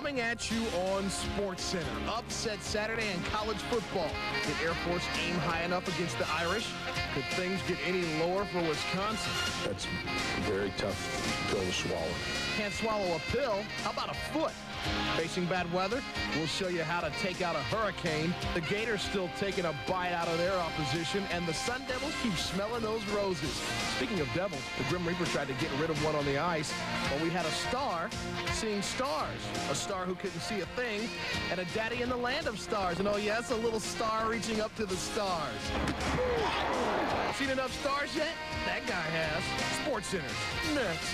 coming at you on SportsCenter. Upset Saturday in college football. Did Air Force aim high enough against the Irish? Could things get any lower for Wisconsin? That's a very tough pill to swallow. Can't swallow a pill. How about a foot? Facing bad weather, we'll show you how to take out a hurricane. The Gators still taking a bite out of their opposition, and the Sun Devils keep smelling those roses. Speaking of devils, the Grim Reaper tried to get rid of one on the ice, but we had a star seeing stars. A star who couldn't see a thing, and a daddy in the land of stars. And oh yes, a little star reaching up to the stars. Seen enough stars yet? That guy has. SportsCenter next.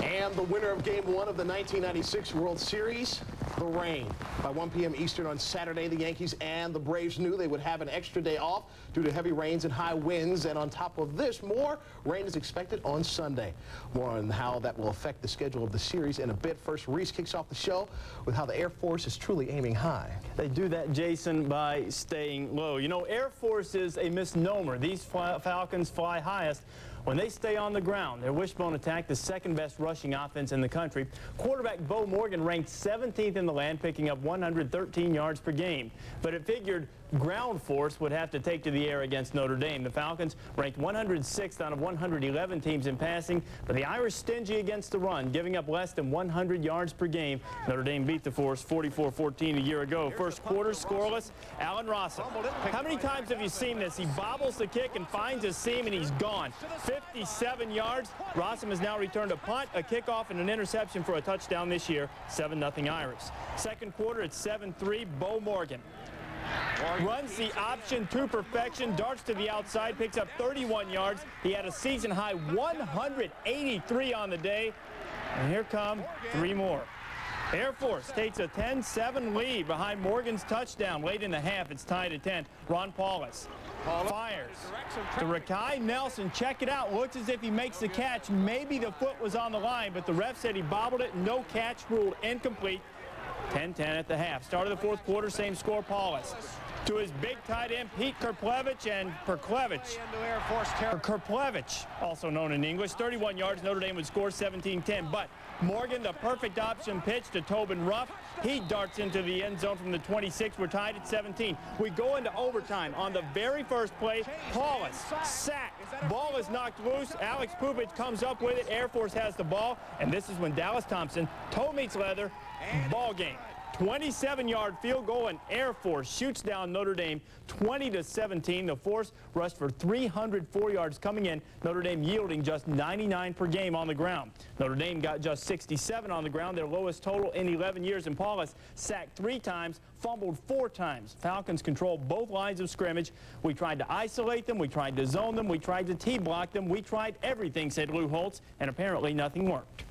And the winner of Game 1 of the 1996 World Series, the rain. By 1 p.m. Eastern on Saturday, the Yankees and the Braves knew they would have an extra day off due to heavy rains and high winds. And on top of this, more rain is expected on Sunday. More on how that will affect the schedule of the series in a bit. First, Rece kicks off the show with how the Air Force is truly aiming high. They do that, Jason, by staying low. You know, Air Force is a misnomer. These Falcons fly highest when they stay on the ground. Their wishbone attack, the second best rushing offense in the country. Quarterback Bo Morgan ranked 17th in the land, picking up 113 yards per game. But it figured ground force would have to take to the air against Notre Dame. The Falcons ranked 106th out of 111 teams in passing, but the Irish stingy against the run, giving up less than 100 yards per game. Notre Dame beat the Force 44-14 a year ago. First quarter scoreless. Allen Rece. How many times have you seen this? He bobbles the kick and finds a seam, and he's gone. 57 yards. Rece has now returned a punt, a kickoff, and an interception for a touchdown this year. 7-0 Irish. Second quarter, it's 7-3. Bo Morgan runs the option to perfection, darts to the outside, picks up 31 yards. He had a season-high 183 on the day. And here come three more. Air Force takes a 10-7 lead behind Morgan's touchdown. Late in the half, it's tied at 10. Ron Paulus fires to Rakai Nelson. Check it out. Looks as if he makes the catch. Maybe the foot was on the line, but the ref said he bobbled it. No catch, ruled incomplete. 10-10 at the half. Start of the fourth quarter, same score. Paulus to his big tight end, Pete Kerplevich, and Kerplevich, also known in English. 31 yards. Notre Dame would score 17-10. But Morgan, the perfect option pitch to Tobin Ruff. He darts into the end zone from the 26. We're tied at 17. We go into overtime. On the very first play, Paulus sacked. Ball is knocked loose. Alex Pupich comes up with it. Air Force has the ball. And this is when Dallas Thompson, toe meets leather, ball game. 27-yard field goal, and Air Force shoots down Notre Dame 20-17. The Force rushed for 304 yards coming in. Notre Dame yielding just 99 per game on the ground. Notre Dame got just 67 on the ground, their lowest total in 11 years. And Paulus sacked 3 times, fumbled 4 times. Falcons controlled both lines of scrimmage. We tried to isolate them. We tried to zone them. We tried to T-block them. We tried everything, said Lou Holtz, and apparently nothing worked.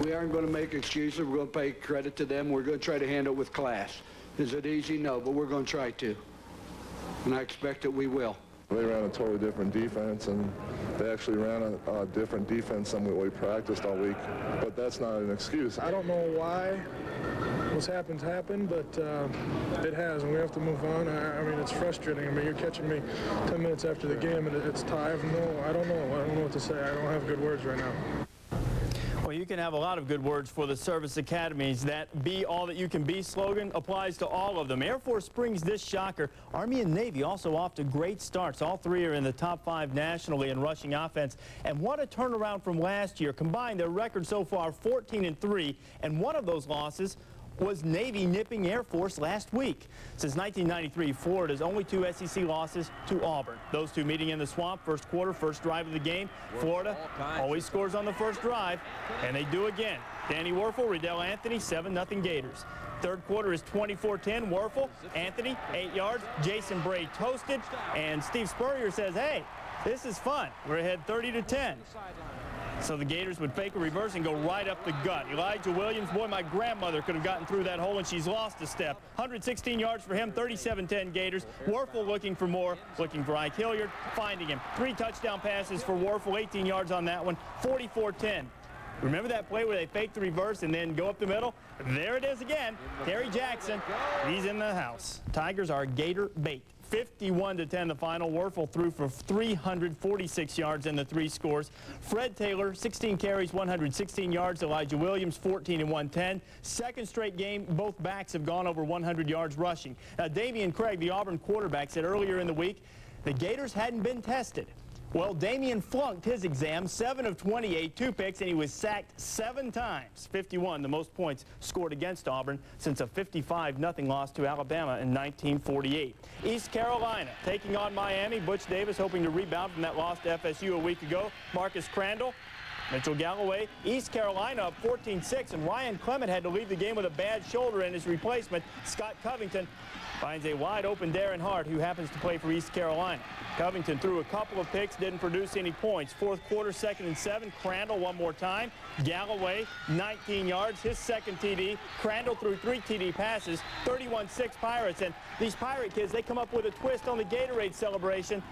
We aren't going to make excuses. We're going to pay credit to them. We're going to try to handle it with class. Is it easy? No, but we're going to try to. And I expect that we will. They ran a totally different defense, and they actually ran a different defense than what we practiced all week. But that's not an excuse. I don't know why what's happened, but it has, and we have to move on. I mean, it's frustrating. I mean, you're catching me 10 minutes after the game, and it's tied. I don't know what to say. I don't have good words right now. Well, you can have a lot of good words for the service academies. That "be all that you can be" slogan applies to all of them. Air Force brings this shocker. Army and Navy also off to great starts. All 3 are in the top 5 nationally in rushing offense. And what a turnaround from last year. Combined, their record so far 14-3, and one of those losses was Navy nipping Air Force last week. Since 1993, Florida's only 2 SEC losses to Auburn. Those 2 meeting in the swamp, first quarter, first drive of the game. Florida always scores on the first drive, and they do again. Danny Werfel, Riddell Anthony, 7-0 Gators. Third quarter is 24-10. Werfel, Anthony, 8 yards. Jason Bray toasted, and Steve Spurrier says, hey, this is fun. We're ahead 30-10. So the Gators would fake a reverse and go right up the gut. Elijah Williams, boy, my grandmother could have gotten through that hole, and she's lost a step. 116 yards for him, 37-10 Gators. Werfel looking for more, looking for Ike Hilliard, finding him. 3 touchdown passes for Werfel, 18 yards on that one, 44-10. Remember that play where they fake the reverse and then go up the middle? There it is again. Terry Jackson, he's in the house. Tigers are Gator bait. 51-10 the final. Werfel threw for 346 yards in the 3 scores. Fred Taylor, 16 carries, 116 yards. Elijah Williams, 14 and 110. Second straight game, both backs have gone over 100 yards rushing. Now, Damian Craig, the Auburn quarterback, said earlier in the week the Gators hadn't been tested. Well, Damian flunked his exam, 7 of 28, 2 picks, and he was sacked 7 times. 51, the most points scored against Auburn since a 55-0 loss to Alabama in 1948. East Carolina taking on Miami. Butch Davis hoping to rebound from that loss to FSU a week ago. Marcus Crandall, Mitchell Galloway. East Carolina up 14-6, and Ryan Clement had to leave the game with a bad shoulder, and his replacement, Scott Covington, finds a wide-open Darren Hart, who happens to play for East Carolina. Covington threw a couple of picks, didn't produce any points. Fourth quarter, 2nd and 7. Crandall one more time. Galloway, 19 yards, his second TD. Crandall threw 3 TD passes, 31-6 Pirates. And these Pirate kids, they come up with a twist on the Gatorade celebration.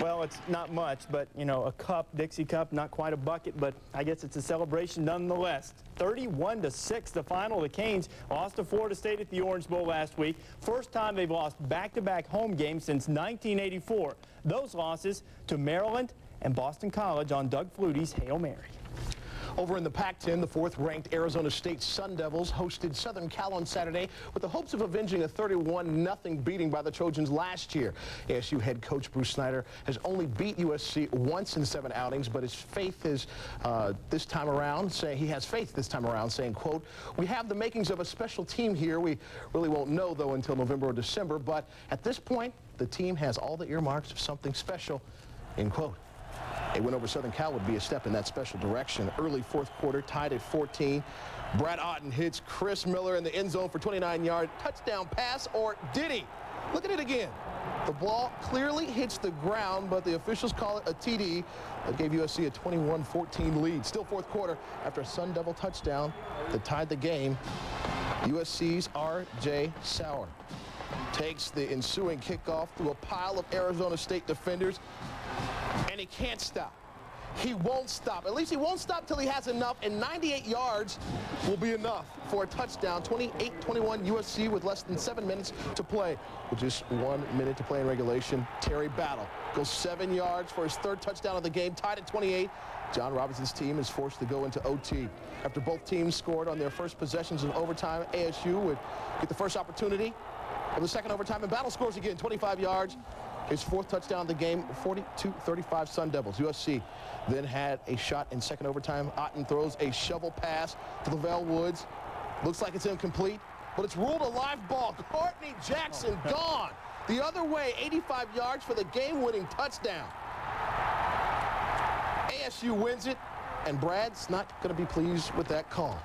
Well, it's not much, but, you know, a cup, Dixie cup, not quite a bucket, but I guess it's a celebration nonetheless. 31-6 the final. The Canes lost to Florida State at the Orange Bowl last week. First time they've lost back-to-back home games since 1984. Those losses to Maryland and Boston College on Doug Flutie's Hail Mary. Over in the Pac-10, the 4th-ranked Arizona State Sun Devils hosted Southern Cal on Saturday with the hopes of avenging a 31-0 beating by the Trojans last year. ASU head coach Bruce Snyder has only beat USC once in 7 outings, but his faith is this time around, saying, quote, "We have the makings of a special team here. We really won't know, though, until November or December, but at this point, the team has all the earmarks of something special," end quote. A win over Southern Cal would be a step in that special direction. Early 4th quarter, tied at 14. Brad Otten hits Chris Miller in the end zone for 29-yard touchdown pass, or did he? Look at it again. The ball clearly hits the ground, but the officials call it a TD. That gave USC a 21-14 lead. Still 4th quarter, after a Sun Devil touchdown that tied the game, USC's R.J. Sauer takes the ensuing kickoff through a pile of Arizona State defenders, and he can't stop. He won't stop. At least he won't stop till he has enough, and 98 yards will be enough for a touchdown. 28-21 USC with less than 7 minutes to play. With just 1 minute to play in regulation, Terry Battle goes 7 yards for his 3rd touchdown of the game, tied at 28. John Robinson's team is forced to go into OT. After both teams scored on their first possessions of overtime, ASU would get the first opportunity of the second overtime, and Battle scores again, 25 yards. His 4th touchdown of the game, 42-35 Sun Devils. USC then had a shot in second overtime. Otten throws a shovel pass to Lavelle Woods. Looks like it's incomplete, but it's ruled a live ball. Courtney Jackson gone the other way, 85 yards for the game-winning touchdown. ASU wins it, and Brad's not going to be pleased with that call.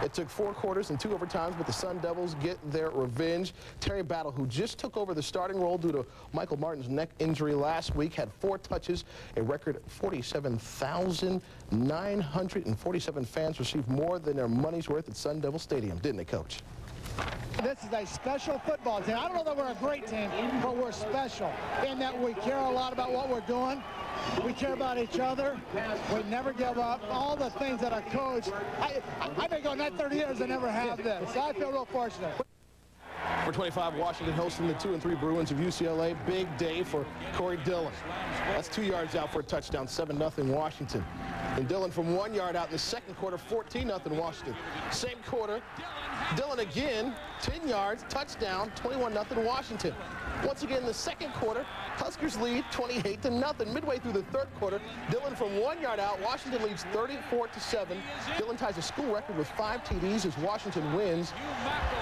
It took 4 quarters and 2 overtimes, but the Sun Devils get their revenge. Terry Battle, who just took over the starting role due to Michael Martin's neck injury last week, had 4 touches. A record 47,947 fans received more than their money's worth at Sun Devil Stadium, didn't they, Coach? This is a special football team. I don't know that we're a great team, but we're special in that we care a lot about what we're doing. We care about each other. We never give up. All the things that our coach, I've been going that 30 years and never have this. So I feel real fortunate. For 25, Washington hosting the 2-3 Bruins of UCLA. Big day for Corey Dillon. That's 2 yards out for a touchdown, 7-0 Washington. And Dillon from 1 yard out in the second quarter, 14-0 Washington. Same quarter, Dillon again, 10 yards, touchdown, 21-0 Washington. Once again in the second quarter, Huskers lead 28-0. Midway through the 3rd quarter, Dillon from 1 yard out, Washington leads 34-7. Dillon ties a school record with 5 TDs as Washington wins.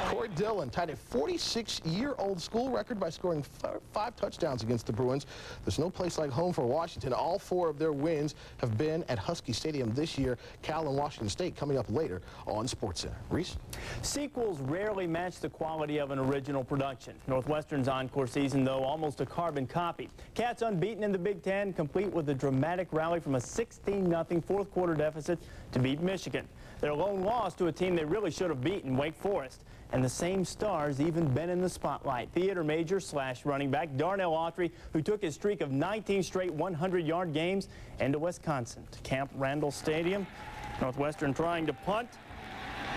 Corey Dillon tied a 46-year-old school record by scoring 5 touchdowns against the Bruins. There's no place like home for Washington. All 4 of their wins have been at Husky Stadium this year. Cal and Washington State coming up later on SportsCenter. Rece? Sequels rarely match the quality of an original production. Northwestern's encore season, though, almost a carbon copy. Cats unbeaten in the Big Ten, complete with a dramatic rally from a 16-0 4th quarter deficit to beat Michigan. Their lone loss to a team they really should have beaten, Wake Forest. And the same stars even been in the spotlight. Theater major / running back Darnell Autry, who took his streak of 19 straight 100-yard games into Wisconsin to Camp Randall Stadium. Northwestern trying to punt.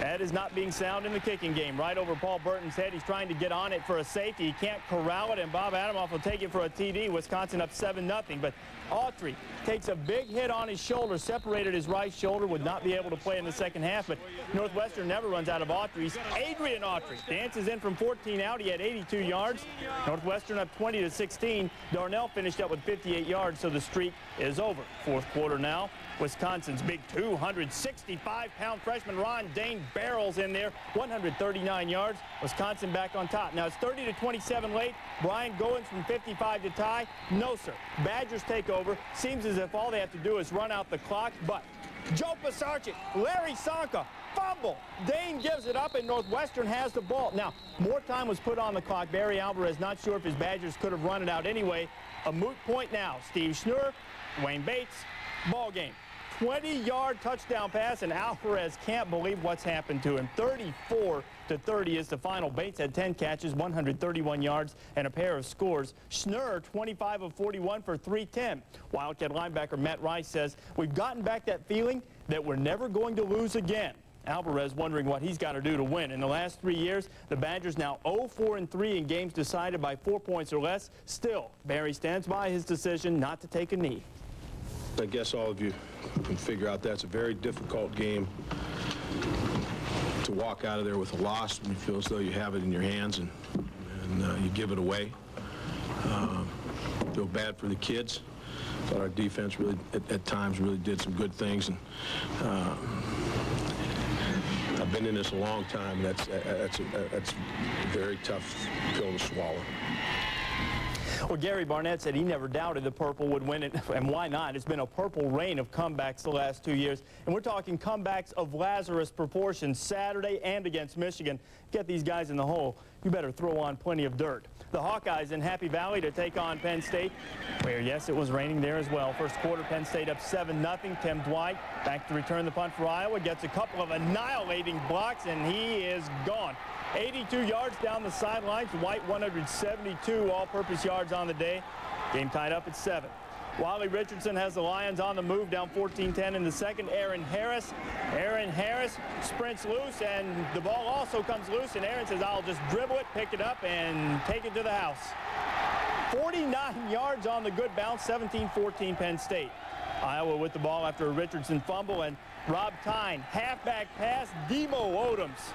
That is not being sound in the kicking game. Right over Paul Burton's head. He's trying to get on it for a safety. He can't corral it, and Bob Adamoff will take it for a TD. Wisconsin up 7-0. But Autry takes a big hit on his shoulder, separated his right shoulder, would not be able to play in the second half. But Northwestern never runs out of Autry's. Adrian Autry dances in from 14 out. He had 82 yards. Northwestern up 20-16. Darnell finished up with 58 yards, so the streak is over. Fourth quarter now. Wisconsin's big 265-pound freshman Ron Dane barrels in there, 139 yards. Wisconsin back on top. Now it's 30-27 late. Brian Goins from 55 to tie. No, sir. Badgers take over. Seems as if all they have to do is run out the clock, but Joe Pisarcik, Larry Sonka, fumble. Dane gives it up, and Northwestern has the ball. Now, more time was put on the clock. Barry Alvarez not sure if his Badgers could have run it out anyway. A moot point now. Steve Schnur, Wayne Bates, ball game. 20-yard touchdown pass, and Alvarez can't believe what's happened to him. 34-30 is the final. Bates had 10 catches, 131 yards, and a pair of scores. Schnur, 25 of 41 for 310. Wildcat linebacker Matt Rece says, we've gotten back that feeling that we're never going to lose again. Alvarez wondering what he's got to do to win. In the last 3 years, the Badgers now 0-4-3 in games decided by 4 points or less. Still, Barry stands by his decision not to take a knee. I guess all of you can figure out that's a very difficult game to walk out of there with a loss when you feel as though you have it in your hands and you give it away. Feel bad for the kids. Thought our defense really, at times, really did some good things. And I've been in this a long time. That's a very tough pill to swallow. Well, Gary Barnett said he never doubted the Purple would win it, and why not? It's been a Purple rain of comebacks the last 2 years, and we're talking comebacks of Lazarus proportions Saturday and against Michigan. Get these guys in the hole, you better throw on plenty of dirt. The Hawkeyes in Happy Valley to take on Penn State, where, yes, it was raining there as well. First quarter, Penn State up 7-0. Tim Dwight back to return the punt for Iowa, gets a couple of annihilating blocks, and he is gone. 82 yards down the sidelines. White 172 all-purpose yards on the day. Game tied up at 7. Wally Richardson has the Lions on the move, down 14-10 in the second. Aaron Harris sprints loose, and the ball also comes loose, and Aaron says, I'll just dribble it, pick it up, and take it to the house. 49 yards on the good bounce, 17-14 Penn State. Iowa with the ball after a Richardson fumble, and Rob Tyne, halfback pass, Demo Odoms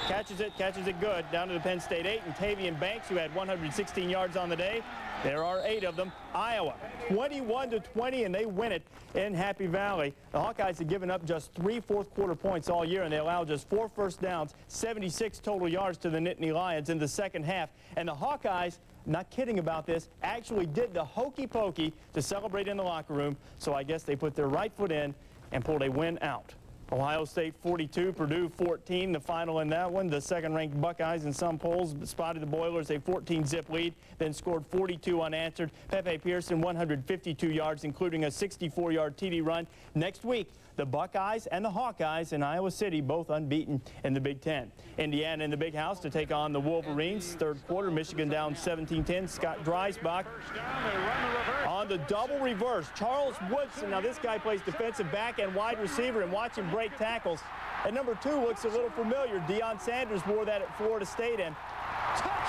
catches it good, down to the Penn State 8, and Tavian Banks, who had 116 yards on the day. There are 8 of them. Iowa, 21-20, and they win it in Happy Valley. The Hawkeyes have given up just 3 fourth-quarter points all year, and they allowed just 4 first downs, 76 total yards to the Nittany Lions in the second half. And the Hawkeyes, not kidding about this, actually did the hokey pokey to celebrate in the locker room, so I guess they put their right foot in and pulled a win out. Ohio State 42, Purdue 14, the final in that one. The second-ranked Buckeyes in some polls spotted the Boilers a 14-zip lead, then scored 42 unanswered. Pepe Pearson 152 yards, including a 64-yard TD run. Next week, the Buckeyes and the Hawkeyes in Iowa City, both unbeaten in the Big Ten. Indiana in the Big House to take on the Wolverines. Third quarter, Michigan down 17-10. Scott Dreisbach on the double reverse. Charles Woodson, now this guy plays defensive back and wide receiver, and watch him break tackles. And number 2 looks a little familiar. Deion Sanders wore that at Florida State, and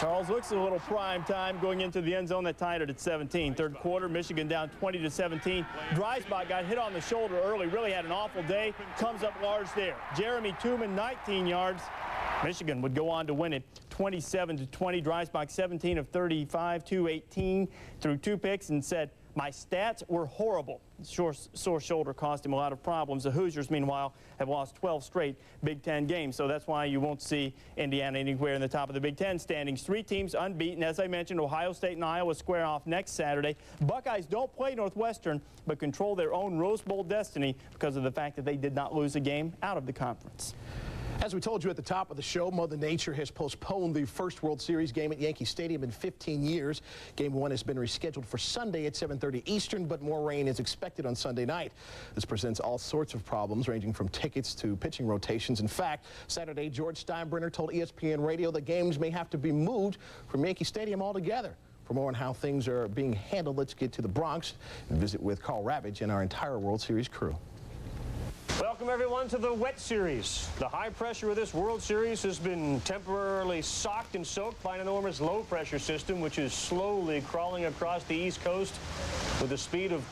Charles looks a little prime time going into the end zone. That tied it at 17. Third quarter, Michigan down 20-17. Dreisbach got hit on the shoulder early, really had an awful day. Comes up large there. Jeremy Tooman, 19 yards. Michigan would go on to win it 27-20. Dreisbach 17 of 35, 218 through 2 picks, and said, my stats were horrible. Sore shoulder cost him a lot of problems. The Hoosiers, meanwhile, have lost 12 straight Big Ten games, so that's why you won't see Indiana anywhere in the top of the Big Ten standings. 3 teams unbeaten. As I mentioned, Ohio State and Iowa square off next Saturday. Buckeyes don't play Northwestern, but control their own Rose Bowl destiny because of the fact that they did not lose a game out of the conference. As we told you at the top of the show, Mother Nature has postponed the first World Series game at Yankee Stadium in 15 years. Game 1 has been rescheduled for Sunday at 7:30 Eastern, but more rain is expected on Sunday night. This presents all sorts of problems, ranging from tickets to pitching rotations. In fact, Saturday, George Steinbrenner told ESPN Radio that games may have to be moved from Yankee Stadium altogether. For more on how things are being handled, let's get to the Bronx and visit with Carl Ravage and our entire World Series crew. Welcome, everyone, to the wet series. The high pressure of this World Series has been temporarily socked and soaked by an enormous low-pressure system, which is slowly crawling across the East Coast with the speed of,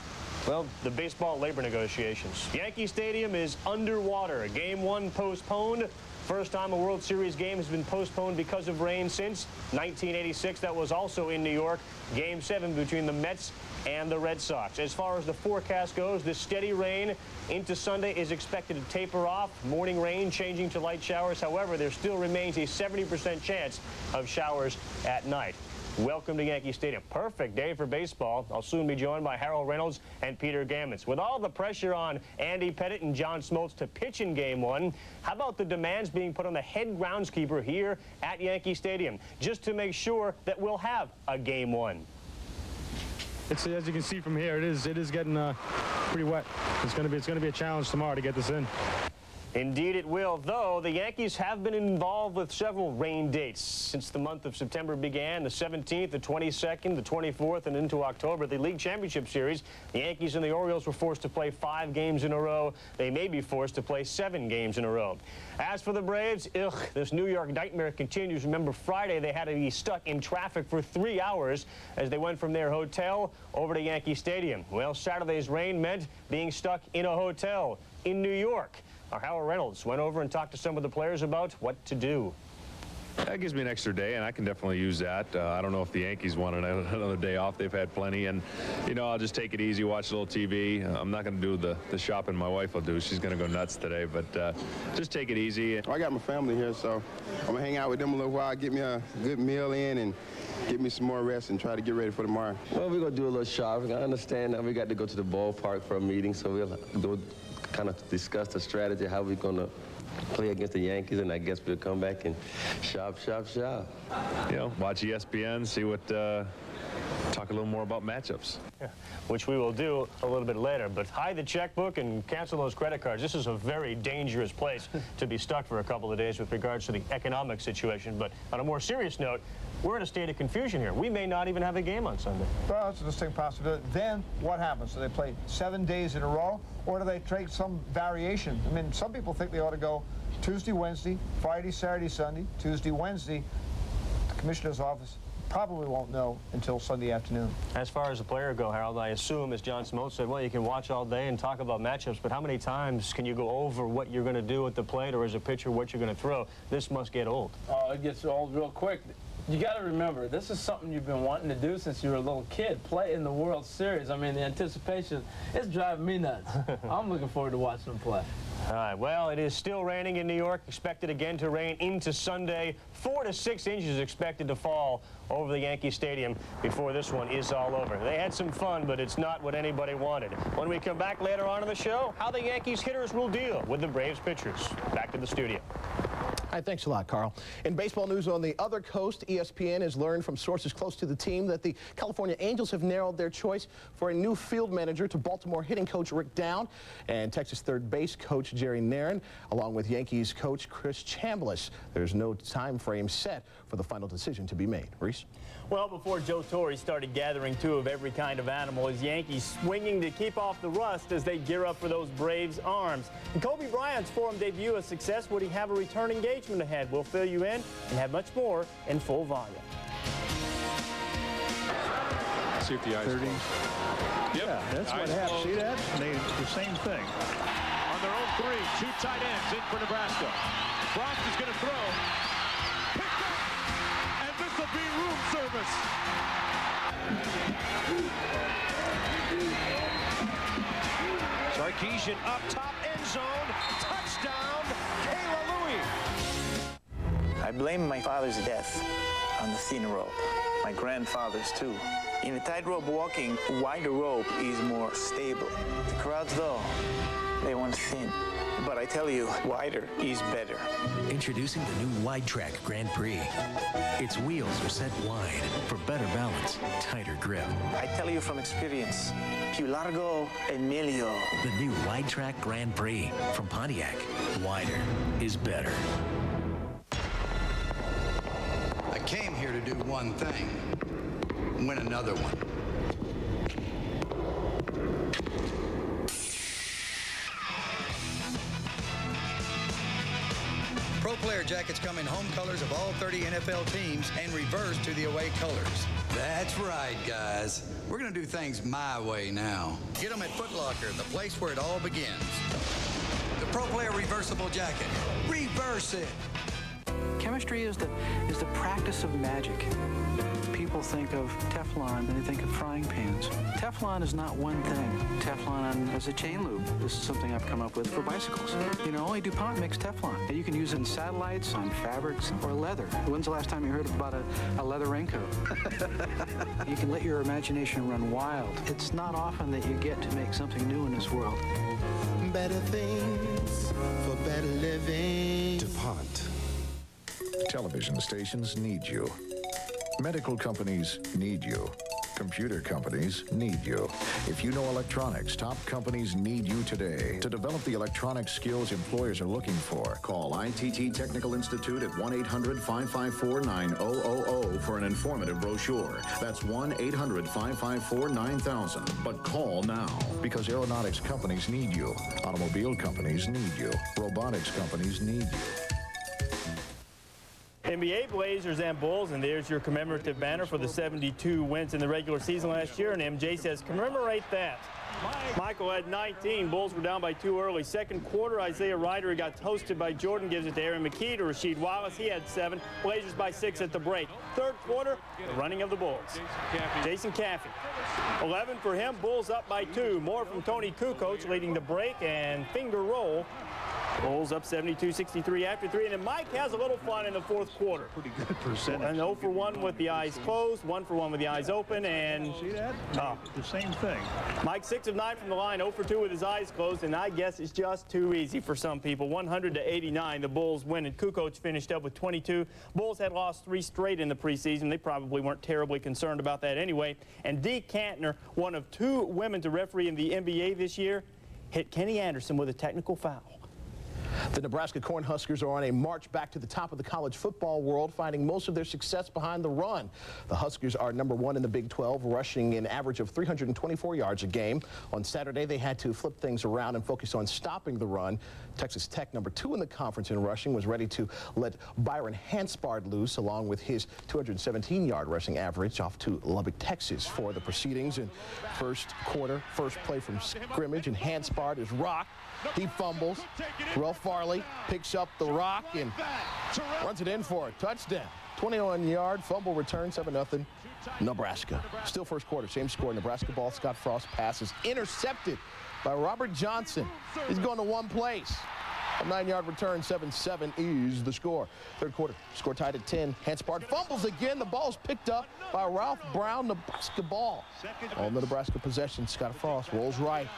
well, the baseball labor negotiations. Yankee Stadium is underwater. Game 1 postponed. First time a World Series game has been postponed because of rain since 1986. That was also in New York. Game 7 between the Mets and the Red Sox. As far as the forecast goes, this steady rain into Sunday is expected to taper off. Morning rain changing to light showers. However, there still remains a 70% chance of showers at night. Welcome to Yankee Stadium. Perfect day for baseball. I'll soon be joined by Harold Reynolds and Peter Gammons. With all the pressure on Andy Pettitte and John Smoltz to pitch in Game 1, how about the demands being put on the head groundskeeper here at Yankee Stadium, just to make sure that we'll have a Game 1? As you can see from here, it is getting pretty wet. It's going to be a challenge tomorrow to get this in. Indeed it will, though the Yankees have been involved with several rain dates since the month of September began. The 17th, the 22nd, the 24th, and into October. The League Championship Series, the Yankees and the Orioles were forced to play 5 games in a row. They may be forced to play 7 games in a row. As for the Braves, this New York nightmare continues. Remember, Friday they had to be stuck in traffic for 3 hours as they went from their hotel over to Yankee Stadium. Well, Saturday's rain meant being stuck in a hotel in New York. Our Harold Reynolds went over and talked to some of the players about what to do. That gives me an extra day, and I can definitely use that. I don't know if the Yankees want another day off. They've had plenty, and, you know, I'll just take it easy, watch a little TV. I'm not going to do the shopping my wife will do. She's going to go nuts today, but just take it easy. I got my family here, so I'm going to hang out with them a little while, get me a good meal in, and get me some more rest and try to get ready for tomorrow. Well, we're going to do a little shopping. I understand that we got to go to the ballpark for a meeting, so we'll go kind of discuss the strategy, how we're going to play against the Yankees, and I guess we'll come back and shop. You know, watch ESPN, see what, talk a little more about matchups. Yeah, which we will do a little bit later, but hide the checkbook and cancel those credit cards. This is a very dangerous place to be stuck for a couple of days with regards to the economic situation. But on a more serious note, we're in a state of confusion here. We may not even have a game on Sunday. Well, it's a distinct possibility. Then what happens? Do they play 7 days in a row, or do they take some variation? I mean, some people think they ought to go Tuesday, Wednesday, Friday, Saturday, Sunday, Tuesday, Wednesday. The commissioner's office probably won't know until Sunday afternoon. As far as the player go, Harold, I assume, as John Smoltz said, well, you can watch all day and talk about matchups, but how many times can you go over what you're going to do at the plate, or as a pitcher, what you're going to throw? This must get old. Oh, it gets old real quick. You got to remember, this is something you've been wanting to do since you were a little kid, play in the World Series. I mean, the anticipation is driving me nuts. I'm looking forward to watching them play. All right, well, it is still raining in New York, expected again to rain into Sunday. 4 to 6 inches expected to fall over the Yankee Stadium before this one is all over. They had some fun, but it's not what anybody wanted. When we come back later on in the show, how the Yankees hitters will deal with the Braves pitchers. Back to the studio. All right, thanks a lot, Carl. In baseball news on the other coast, ESPN has learned from sources close to the team that the California Angels have narrowed their choice for a new field manager to Baltimore hitting coach Rick Down and Texas third base coach Jerry Nairn, along with Yankees coach Chris Chambliss. There's no time frame set for the final decision to be made. Rece? Well, before Joe Torre started gathering 2 of every kind of animal, his Yankees swinging to keep off the rust as they gear up for those Braves arms. And Kobe Bryant's Forum debut a success. Would he have a return engagement ahead? We'll fill you in and have much more in full volume. See if the eyes 30. Yep. Yeah, that's what happened. See that? The same thing. On their own 3, 2 tight ends in for Nebraska. Frost is going to throw. Picked up. And this will be room service. Sarkisian up top, end zone. Touchdown, Kayla Louie. I blame my father's death on the thin rope. My grandfather's too. In a tightrope walking, wider rope is more stable. The crowds, though, they want thin. But I tell you, wider is better. Introducing the new Wide Track Grand Prix. Its wheels are set wide for better balance, tighter grip. I tell you from experience, più largo e meglio. The new Wide Track Grand Prix from Pontiac. Wider is better. I came here to do one thing, win another one. jackets come in home colors of all 30 NFL teams and reverse to the away colors. That's right, guys. We're going to do things my way now. Get them at Foot Locker, the place where it all begins. The Pro Player Reversible Jacket. Reverse it. Chemistry is the practice of magic. People think of Teflon and they think of frying pans. Teflon is not one thing. Teflon is a chain lube. This is something I've come up with for bicycles. You know, only DuPont makes Teflon. You can use it in satellites, on fabrics, or leather. When's the last time you heard about a leather raincoat? You can let your imagination run wild. It's not often that you get to make something new in this world. Better things for better living. DuPont. Television stations need you. Medical companies need you. Computer companies need you. If you know electronics, top companies need you today. To develop the electronic skills employers are looking for, call ITT Technical Institute at 1-800-554-9000 for an informative brochure. That's 1-800-554-9000. But call now, because aeronautics companies need you. Automobile companies need you. Robotics companies need you. NBA Blazers and Bulls, and there's your commemorative banner for the 72 wins in the regular season last year, and MJ says commemorate that. Michael had 19. Bulls were down by 2 early. Second quarter, Isaiah Ryder got toasted by Jordan, gives it to Aaron McKee to Rasheed Wallace. He had 7. Blazers by 6 at the break. Third quarter, the running of the Bulls. Jason Caffey. 11 for him. Bulls up by 2. More from Tony Kukoc leading the break and finger roll. Bulls up 72-63 after 3, and then Mike has a little fun in the fourth quarter. Pretty good percentage. And 0 for 1 with the eyes closed, 1 for 1 with the eyes open, and see that? The same thing. Mike 6 of 9 from the line, 0 for 2 with his eyes closed, and I guess it's just too easy for some people. 100-89, the Bulls win, and Kukoc finished up with 22. Bulls had lost 3 straight in the preseason. They probably weren't terribly concerned about that anyway. And Dee Kantner, one of 2 women to referee in the NBA this year, hit Kenny Anderson with a technical foul. The Nebraska Cornhuskers are on a march back to the top of the college football world, finding most of their success behind the run. The Huskers are #1 in the Big 12, rushing an average of 324 yards a game. On Saturday, they had to flip things around and focus on stopping the run. Texas Tech, #2 in the conference in rushing, was ready to let Byron Hanspard loose, along with his 217-yard rushing average, off to Lubbock, Texas for the proceedings. In first quarter, first play from scrimmage, and Hanspard is rocked. He fumbles. Terrell Farley picks up the rock and runs it in for a touchdown. 21-yard fumble return, 7-0 Nebraska. Still first quarter, same score. Nebraska ball. Scott Frost passes intercepted by Robert Johnson. He's going to one place. A 9-yard return, 7-7 is the score. Third quarter, score tied at 10. Hanspard fumbles again. The ball's picked up by Ralph Brown. Nebraska ball. On the Nebraska possession, Scott Frost rolls right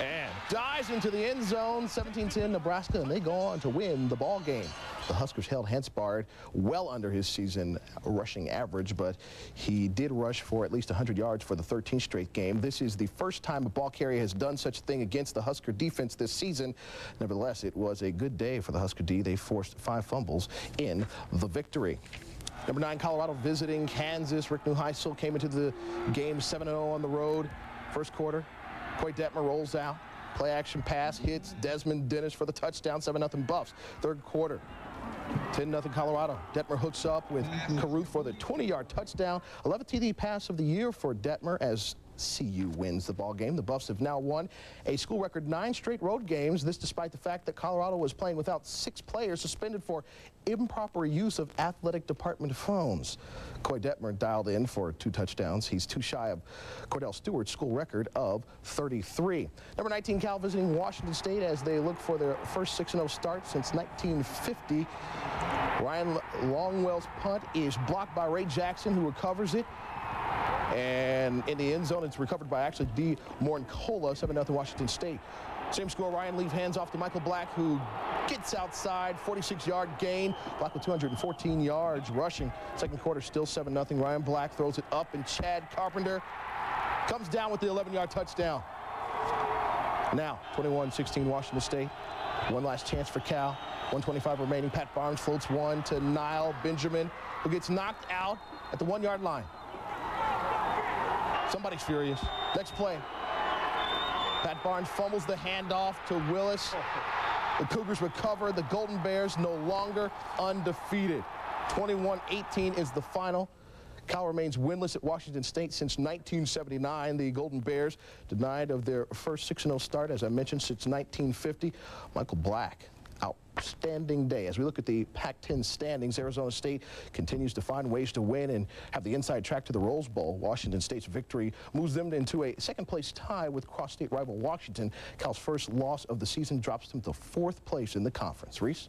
and dives into the end zone. 17-10 Nebraska, and they go on to win the ball game. The Huskers held Hanspard well under his season rushing average, but he did rush for at least 100 yards for the 13th straight game. This is the first time a ball carrier has done such a thing against the Husker defense this season. Nevertheless, it was a good day for the Husker D. They forced 5 fumbles in the victory. #9 Colorado visiting Kansas. Rick Neuheisel came into the game 7-0 on the road. First quarter, Coy Detmer rolls out. Play action pass hits Desmond Dennis for the touchdown. 7-0 Buffs. Third quarter, 10-0 Colorado. Detmer hooks up with Caruth for the 20-yard touchdown. 11th TD pass of the year for Detmer as CU wins the ball game. The Buffs have now won a school record 9 straight road games. This despite the fact that Colorado was playing without 6 players suspended for improper use of athletic department phones. Coy Detmer dialed in for 2 touchdowns. He's too shy of Cordell Stewart's school record of 33. #19 Cal visiting Washington State as they look for their first 6-0 start since 1950. Ryan Longwell's punt is blocked by Ray Jackson, who recovers it. And in the end zone, it's recovered by actually D. Morincola. 7-0 Washington State. Same score, Ryan Leaf hands off to Michael Black, who gets outside, 46-yard gain. Black with 214 yards rushing. Second quarter, still 7-0. Ryan Black throws it up, and Chad Carpenter comes down with the 11-yard touchdown. Now, 21-16 Washington State. One last chance for Cal. 1:25 remaining. Pat Barnes floats one to Niall Benjamin, who gets knocked out at the 1-yard line. Somebody's furious. Next play. Pat Barnes fumbles the handoff to Willis. The Cougars recover. The Golden Bears no longer undefeated. 21-18 is the final. Cal remains winless at Washington State since 1979. The Golden Bears denied of their first 6-0 start, as I mentioned, since 1950. Michael Black, outstanding day. As we look at the Pac-10 standings, Arizona State continues to find ways to win and have the inside track to the Rose Bowl. Washington State's victory moves them into a second-place tie with cross-state rival Washington. Cal's first loss of the season drops them to 4th place in the conference. Rece?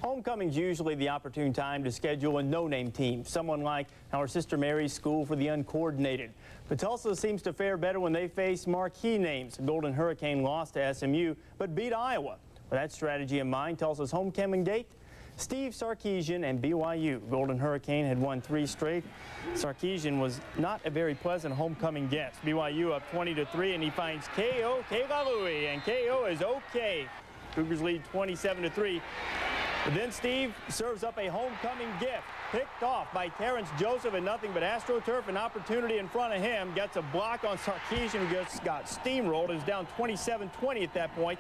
Homecoming's usually the opportune time to schedule a no-name team, someone like our Sister Mary's School for the Uncoordinated. But Tulsa seems to fare better when they face marquee names. Golden Hurricane lost to SMU, but beat Iowa. With that strategy in mind, Tulsa's homecoming date, Steve Sarkisian and BYU. Golden Hurricane had won 3 straight. Sarkisian was not a very pleasant homecoming guest. BYU up 20-3, and he finds K.O. Kelalui, and K.O. is okay. Cougars lead 27-3. But then Steve serves up a homecoming gift. Picked off by Terrence Joseph, and nothing but AstroTurf. An opportunity in front of him. Gets a block on Sarkisian, who just got steamrolled. Is down 27-20 at that point.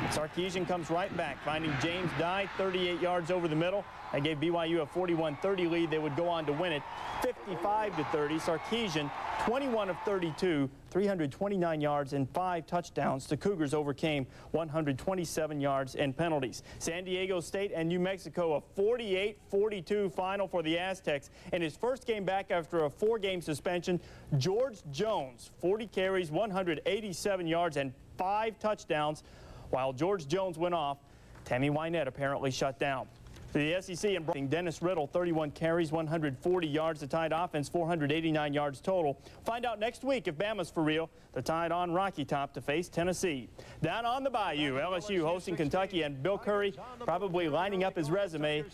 Sarkisian comes right back, finding James Dye 38 yards over the middle. That gave BYU a 41-30 lead. They would go on to win it 55-30. Sarkisian 21 of 32, 329 yards and 5 touchdowns. The Cougars overcame 127 yards and penalties. San Diego State and New Mexico, a 48-42 final for the Aztecs. In his first game back after a 4-game suspension, George Jones, 40 carries, 187 yards and 5 touchdowns. While George Jones went off, Tammy Wynette apparently shut down. The SEC and Dennis Riddle, 31 carries, 140 yards. The Tide offense, 489 yards total. Find out next week if Bama's for real. The Tide on Rocky Top to face Tennessee. Down on the Bayou, LSU hosting Kentucky, and Bill Curry probably lining up his resume.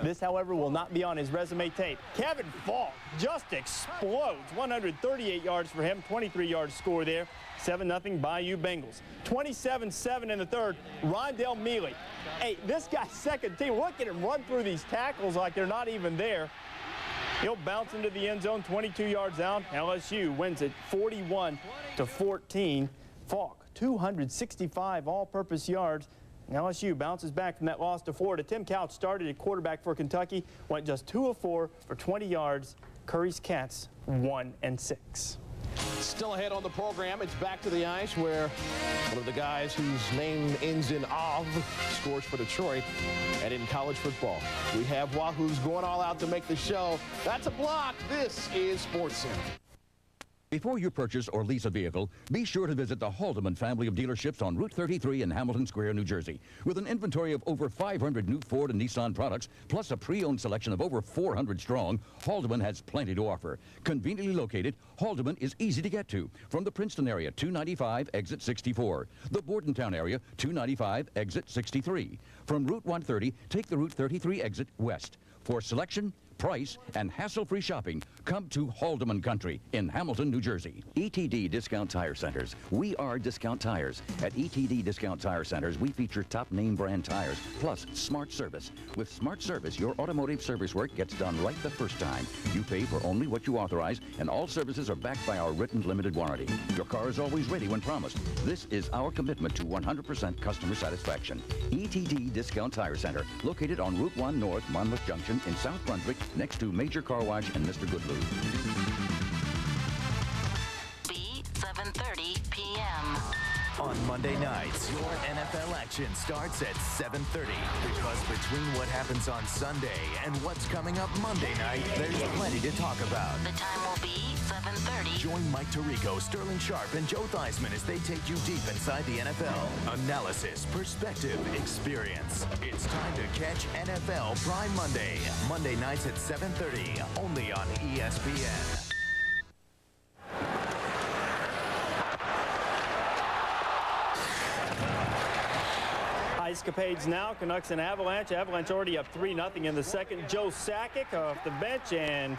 This, however, will not be on his resume tape. Kevin Falk just explodes. 138 yards for him, 23-yard score there. 7-0 Bayou Bengals. 27-7 in the third. Rondell Mealy. Hey, this guy's second team. Look at him run through these tackles like they're not even there. He'll bounce into the end zone, 22 yards out. LSU wins it 41-14. Falk, 265 all-purpose yards. And LSU bounces back from that loss to Florida. Tim Couch started at quarterback for Kentucky, went just 2 of 4 for 20 yards. Curry's Cats 1-6. Still ahead on the program, it's back to the ice where one of the guys whose name ends in "ov" scores for Detroit. And in college football, we have Wahoos going all out to make the show. That's a block. This is SportsCenter. Before you purchase or lease a vehicle, be sure to visit the Haldeman family of dealerships on Route 33 in Hamilton Square, New Jersey. With an inventory of over 500 new Ford and Nissan products, plus a pre-owned selection of over 400 strong, Haldeman has plenty to offer. Conveniently located, Haldeman is easy to get to. From the Princeton area, 295, exit 64. The Bordentown area, 295, exit 63. From Route 130, take the Route 33 exit west. For selection, price, and hassle-free shopping, come to Haldeman Country in Hamilton, New Jersey. ETD Discount Tire Centers. We are Discount Tires. At ETD Discount Tire Centers, we feature top name brand tires, plus smart service. With smart service, your automotive service work gets done right the first time. You pay for only what you authorize, and all services are backed by our written limited warranty. Your car is always ready when promised. This is our commitment to 100% customer satisfaction. ETD Discount Tire Center, located on Route 1 North, Monmouth Junction in South Brunswick, next to Major Car Wash and Mr. Goodloo. B7:30 p.m. On Monday nights, your NFL action starts at 7:30 because between what happens on Sunday and what's coming up Monday night, there's plenty to talk about. The time will be 7:30. Join Mike Tirico, Sterling Sharp, and Joe Theismann as they take you deep inside the NFL. Analysis, perspective, experience. It's time to catch NFL Prime Monday. Monday nights at 7:30, only on ESPN. Escapades now, Canucks and Avalanche. Avalanche already up 3-0 in the second. Joe Sakic off the bench, and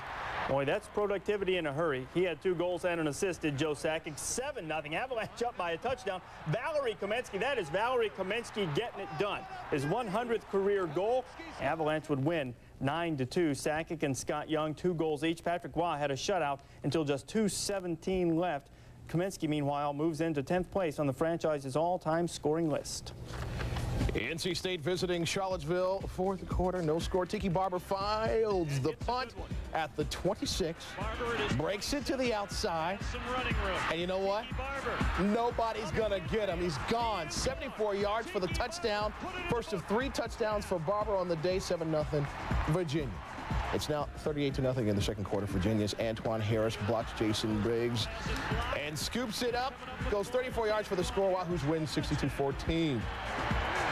boy, that's productivity in a hurry. He had 2 goals and an assist, did Joe Sakic. 7-0. Avalanche up by a touchdown. Valerie Kamensky, that is Valerie Kamensky getting it done. His 100th career goal. Avalanche would win 9-2. Sakic and Scott Young, 2 goals each. Patrick Waugh had a shutout until just 2:17 left. Kamensky, meanwhile, moves into 10th place on the franchise's all-time scoring list. NC State visiting Charlottesville. Fourth quarter, no score. Tiki Barber files the punt at the 26. Breaks it to the outside. And you know what? Nobody's going to get him. He's gone. 74 yards for the touchdown. First of 3 touchdowns for Barber on the day. 7-0 Virginia. It's now 38-0 in the second quarter. Virginia's Antoine Harris blocks Jason Briggs and scoops it up. Goes 34 yards for the score. Wahoo's win 62-14.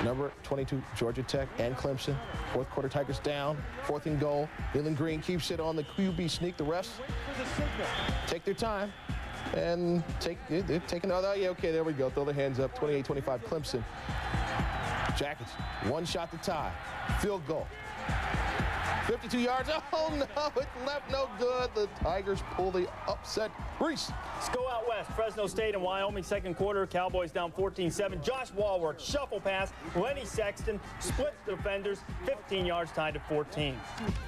Number 22, Georgia Tech and Clemson. Fourth quarter, Tigers down. 4th and goal. Dylan Green keeps it on the QB sneak. The refs take their time and they're taking another. Yeah, okay, there we go. Throw their hands up. 28-25 Clemson. Jackets, 1 shot to tie. Field goal. 52 yards. Oh, no, it left no good. The Tigers pull the upset. Rece. Let's go out west. Fresno State and Wyoming, second quarter. Cowboys down 14-7. Josh Wallwork, shuffle pass. Lenny Sexton splits the defenders. 15 yards tied to 14.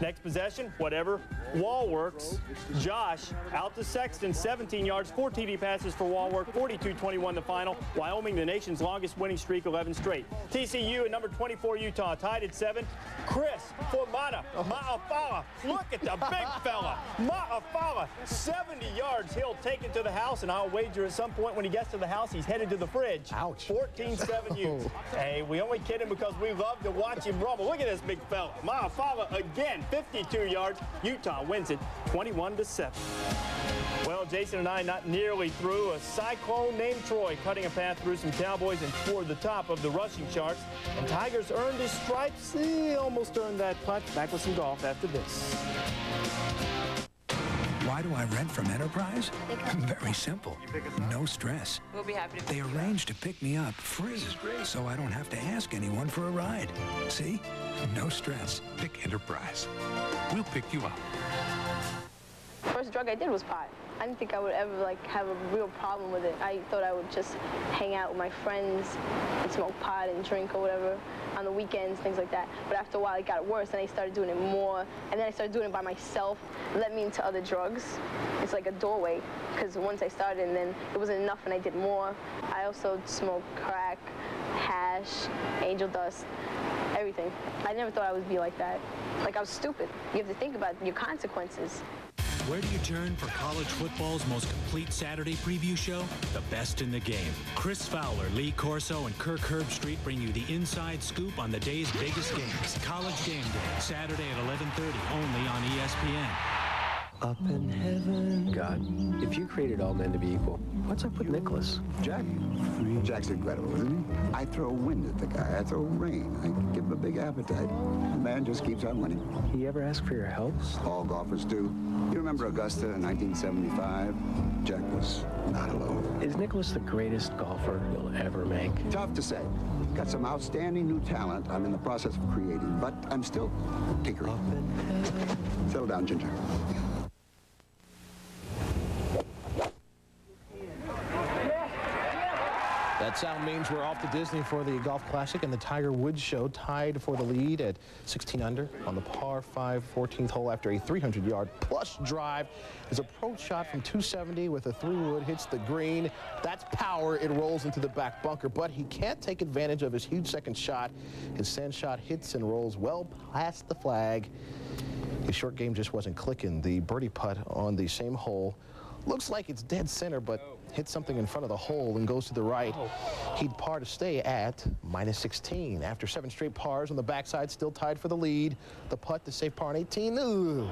Next possession, whatever. Wallworks. Josh out to Sexton. 17 yards, 4 TD passes for Wallwork. 42-21 the final. Wyoming, the nation's longest winning streak, 11 straight. TCU and number 24 Utah tied at 7. Chris Formata. Ma'afala, look at the big fella. Ma'afala, 70 yards. He'll take it to the house, and I'll wager at some point when he gets to the house, he's headed to the fridge. Ouch. 14-7 Utes. Hey, we only kid him because we love to watch him rumble. Look at this big fella. Ma'afala again, 52 yards. Utah wins it 21-7. Well, Jason and I not nearly through. A cyclone named Troy cutting a path through some Cowboys and toward the top of the rushing charts. And Tigers earned his stripes. He almost earned that putt. Back with some golf after this. Why do I rent from Enterprise? Very simple. No stress. We'll be happy to They arrange to pick me up free, so I don't have to ask anyone for a ride. See? No stress. Pick Enterprise. We'll pick you up. First drug I did was pot. I didn't think I would ever have a real problem with it. I thought I would just hang out with my friends and smoke pot and drink or whatever on the weekends, things like that. But after a while it got worse and I started doing it more. And then I started doing it by myself. It led me into other drugs. It's like a doorway, because once I started and then it wasn't enough and I did more. I also smoked crack, hash, angel dust, everything. I never thought I would be like that. Like, I was stupid. You have to think about your consequences. Where do you turn for college football's most complete Saturday preview show? The best in the game. Chris Fowler, Lee Corso, and Kirk Herbstreit bring you the inside scoop on the day's biggest games. College Game Day, Saturday at 11:30, only on ESPN. Up in heaven. God, if you created all men to be equal, what's up with Nicholas? Jack's incredible, isn't he? I throw wind at the guy. I throw rain. I give him a big appetite. The man just keeps on winning. He ever ask for your help? All golfers do. You remember Augusta in 1975? Jack was not alone. Is Nicholas the greatest golfer you'll ever make? Tough to say. Got some outstanding new talent I'm in the process of creating, but I'm still tinkering. Settle down, Ginger. That sound means we're off to Disney for the Golf Classic, and the Tiger Woods Show tied for the lead at 16 under on the par 5 14th hole after a 300-yard plus drive. His approach shot from 270 with a 3-wood hits the green. That's power. It rolls into the back bunker, but he can't take advantage of his huge second shot. His sand shot hits and rolls well past the flag. His short game just wasn't clicking. The birdie putt on the same hole looks like it's dead center, but hits something in front of the hole and goes to the right. He'd par to stay at -16. After 7 straight pars on the backside, still tied for the lead. The putt to save par on 18. Ooh.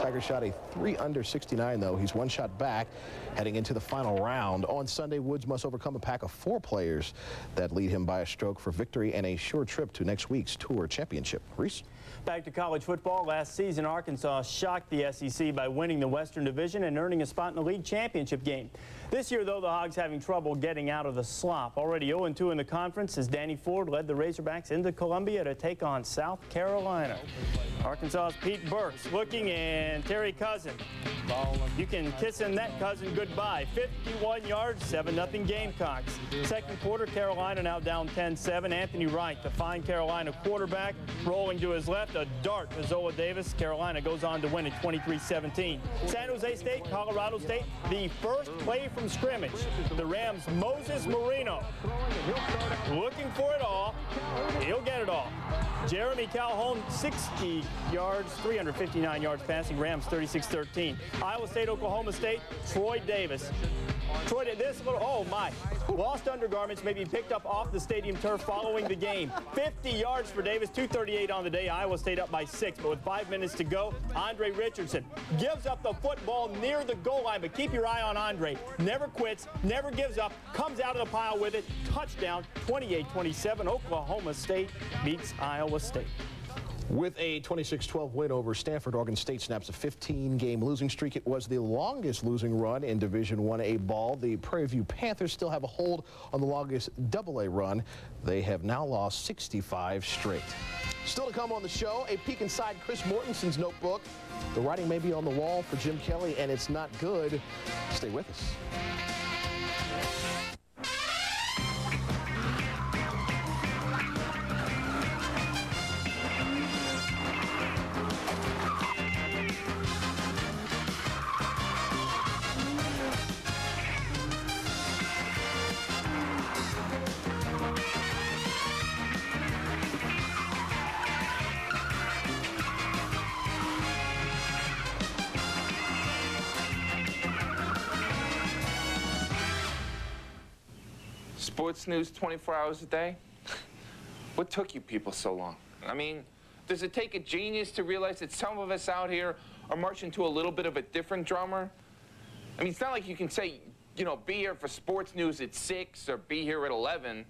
Tiger shot a 3 under 69, though. He's 1 shot back heading into the final round. On Sunday, Woods must overcome a pack of 4 players that lead him by a stroke for victory and a sure trip to next week's Tour Championship. Rece? Back to college football. Last season, Arkansas shocked the SEC by winning the Western Division and earning a spot in the league championship game. This year, though, the Hogs having trouble getting out of the slop. Already 0-2 in the conference as Danny Ford led the Razorbacks into Columbia to take on South Carolina. Arkansas's Pete Burks looking, and Terry Cousin You can kiss in that cousin goodbye. 51 yards, 7-0 Gamecocks. Second quarter, Carolina now down 10-7. Anthony Wright, the fine Carolina quarterback, rolling to his left, a dart to Zola Davis. Carolina goes on to win at 23-17. San Jose State, Colorado State, the first play from scrimmage. The Rams' Moses Marino looking for it all. He'll get it all. Jeremy Calhoun, 60 yards, 359 yards passing. Rams 36-13. Iowa State, Oklahoma State, Troy Davis. Troy did this little, oh my, lost undergarments may be picked up off the stadium turf following the game. 50 yards for Davis, 238 on the day. Iowa State up by 6, but with 5 minutes to go, Andre Richardson gives up the football near the goal line, but keep your eye on Andre. Never quits, never gives up, comes out of the pile with it. Touchdown, 28-27. Oklahoma State beats Iowa State. With a 26-12 win over Stanford, Oregon State snaps a 15-game losing streak. It was the longest losing run in Division 1A ball. The Prairie View Panthers still have a hold on the longest AA run. They have now lost 65 straight. Still to come on the show, a peek inside Chris Mortensen's notebook. The writing may be on the wall for Jim Kelly, and it's not good. Stay with us. Sports news 24 hours a day? What took you people so long? I mean, does it take a genius to realize that some of us out here are marching to a little bit of a different drummer? I mean, it's not like you can say, you know, be here for sports news at 6 or be here at 11.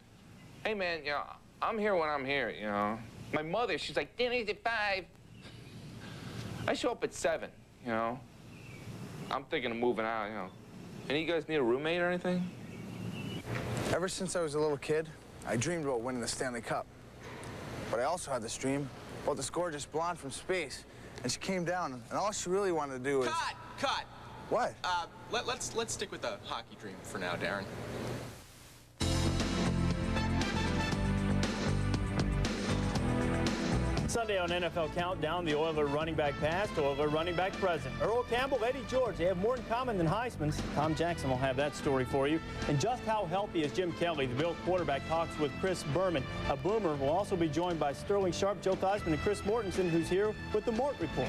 Hey, man, you know, I'm here when I'm here, you know. My mother, she's like, dinner's at 5. I show up at 7, you know. I'm thinking of moving out, you know. Any of you guys need a roommate or anything? Ever since I was a little kid, I dreamed about winning the Stanley Cup. But I also had this dream about this gorgeous blonde from space. And she came down, and all she really wanted to do was... Cut! What? Let's stick with the hockey dream for now, Darren. Sunday on NFL Countdown, the Oiler running back past, Oiler running back present. Earl Campbell, Eddie George, they have more in common than Heisman's. Tom Jackson will have that story for you. And just how healthy is Jim Kelly? The Bill quarterback talks with Chris Berman. A Boomer will also be joined by Sterling Sharp, Joe Theismann, and Chris Mortensen, who's here with the Mort Report.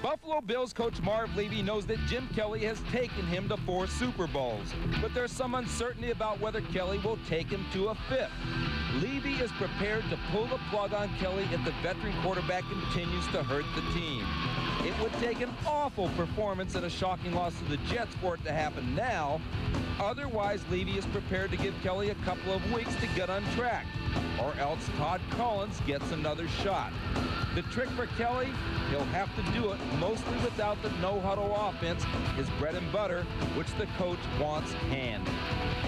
Buffalo Bills coach Marv Levy knows that Jim Kelly has taken him to 4 Super Bowls, but there's some uncertainty about whether Kelly will take him to a 5th. Levy is prepared to pull the plug on Kelly if the veteran quarterback continues to hurt the team. It would take an awful performance and a shocking loss to the Jets for it to happen now. Otherwise, Levy is prepared to give Kelly a couple of weeks to get on track, or else Todd Collins gets another shot. The trick for Kelly, he'll have to do it mostly without the no-huddle offense, his bread and butter, which the coach wants hand.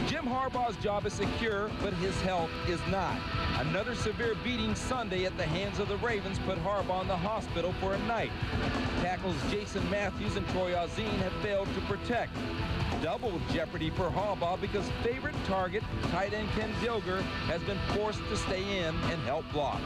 Jim Harbaugh's job is secure, but his health is not. Another severe beating Sunday at the hands of the Ravens put Harbaugh in the hospital for a night. Tackles Jason Matthews and Troy Auzine have failed to protect. Double jeopardy for Harbaugh because favorite target, tight end Ken Dilger, has been forced to stay in and help block.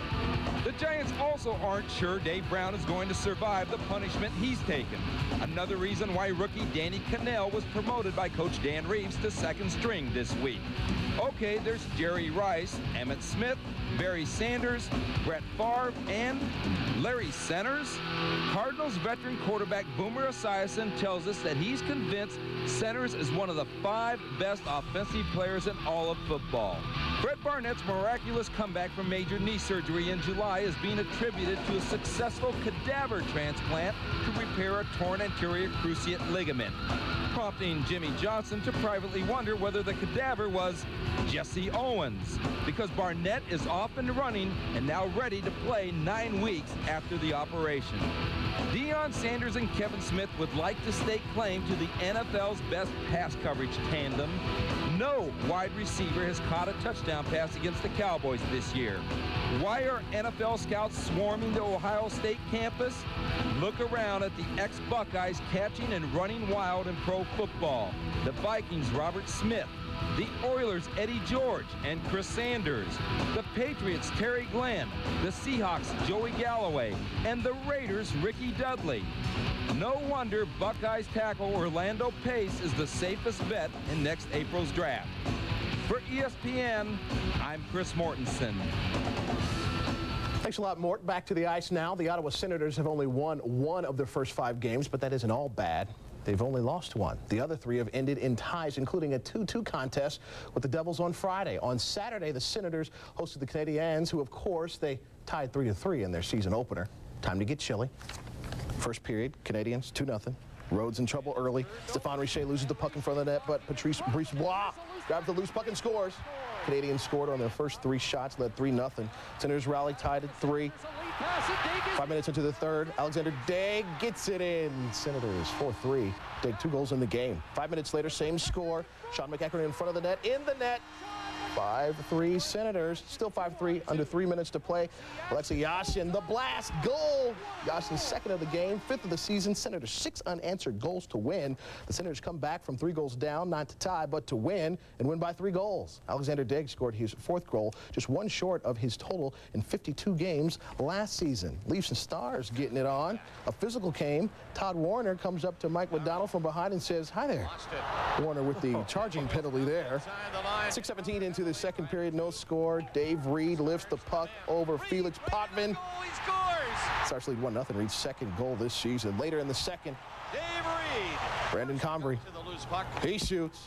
The Giants also aren't sure Dave Brown is going to survive the punishment he's taken. Another reason why rookie Danny Cannell was promoted by Coach Dan Reeves to 2nd string this week. Okay, there's Jerry Rice, Emmitt Smith, Barry Sanders, Brett Favre, and Larry Centers. Cardinals veteran quarterback Boomer Esiason tells us that he's convinced Centers is one of the 5 best offensive players in all of football. Brett Barnett's miraculous comeback from major knee surgery in July is being attributed to a successful cadaver transplant to repair a torn anterior cruciate ligament, prompting Jimmy Johnson to privately wonder whether the cadaver was Jesse Owens, because Barnett is off and running and now ready to play 9 weeks after the operation. Deion Sanders and Kevin Smith would like to stake claim to the NFL's best pass coverage tandem. No wide receiver has caught a touchdown pass against the Cowboys this year. Why are NFL scouts swarming the Ohio State campus? Look around at the ex-Buckeyes catching and running wild in pro football. The Vikings' Robert Smith, the Oilers' Eddie George and Chris Sanders, the Patriots' Terry Glenn, the Seahawks' Joey Galloway, and the Raiders' Ricky Dudley. No wonder Buckeyes tackle Orlando Pace is the safest bet in next April's draft. For ESPN, I'm Chris Mortensen. Thanks a lot, Mort. Back to the ice now. The Ottawa Senators have only won one of their first 5 games, but that isn't all bad. They've only lost one. The other 3 have ended in ties, including a 2-2 contest with the Devils on Friday. On Saturday, the Senators hosted the Canadiens, who, of course, they tied 3-3 in their season opener. Time to get chilly. First period, Canadiens 2-0. Rhodes in trouble early. Stéphane Rece loses the puck in front of the net, but Patrice Brisebois grabs the loose puck and scores. Canadiens scored on their first 3 shots, led 3-0. Senators rally tied at 3. 5 minutes into the third, Alexander Daigle gets it in. Senators 4-3. Daigle 2 goals in the game. 5 minutes later, same score. Sean McEachern in front of the net, in the net. 5-3 Senators, still 5-3, under 3 minutes to play. Alexei Yashin, the blast, goal. Yashin's 2nd of the game, 5th of the season. Senators 6 unanswered goals to win. The Senators come back from 3 goals down, not to tie, but to win, and win by 3 goals. Alexander Daigle scored his 4th goal, just 1 short of his total in 52 games last season. Leafs and Stars getting it on. A physical came. Todd Warner comes up to Mike McDonald from behind and says, "Hi there." Warner with the charging penalty there. 6:17 into the second period, no score. Dave Reed lifts the puck over Felix Potvin. Stars lead 1-0, Reed's 2nd goal this season. Later in the second, Dave Reed. Brandon Convery. He shoots,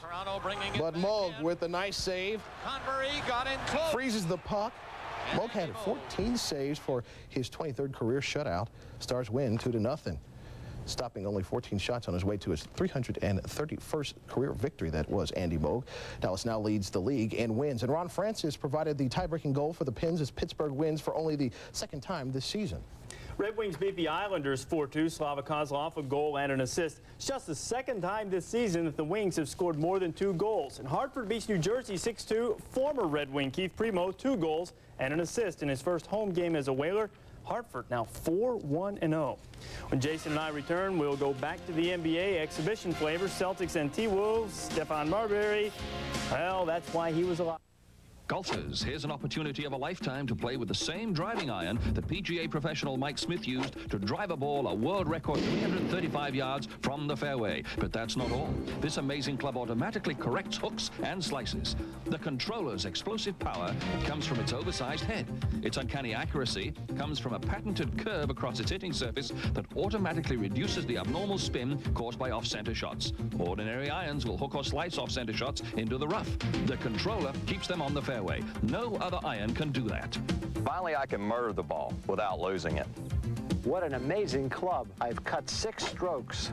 but Moog with a nice save. Convery got in close. Freezes the puck. Moog had 14 saves for his 23rd career shutout. Stars win 2-0. Stopping only 14 shots on his way to his 331st career victory. That was Andy Moog. Dallas now leads the league and wins. And Ron Francis provided the tie-breaking goal for the Pens as Pittsburgh wins for only the 2nd time this season. Red Wings beat the Islanders 4-2. Slava Kozlov a goal and an assist. It's just the 2nd time this season that the Wings have scored more than 2 goals. And Hartford beats New Jersey 6-2. Former Red Wing Keith Primo 2 goals and an assist in his first home game as a Whaler. Hartford now 4-1-0. When Jason and I return, we'll go back to the NBA exhibition flavor. Celtics and T-Wolves. Stephon Marbury. Well, that's why he was alive. Golfers, here's an opportunity of a lifetime to play with the same driving iron that PGA professional Mike Smith used to drive a ball a world record 335 yards from the fairway. But that's not all. This amazing club automatically corrects hooks and slices. The controller's explosive power comes from its oversized head. Its uncanny accuracy comes from a patented curve across its hitting surface that automatically reduces the abnormal spin caused by off-center shots. Ordinary irons will hook or slice off-center shots into the rough. The controller keeps them on the fairway. No other iron can do that. Finally, I can murder the ball without losing it. What an amazing club. I've cut 6 strokes.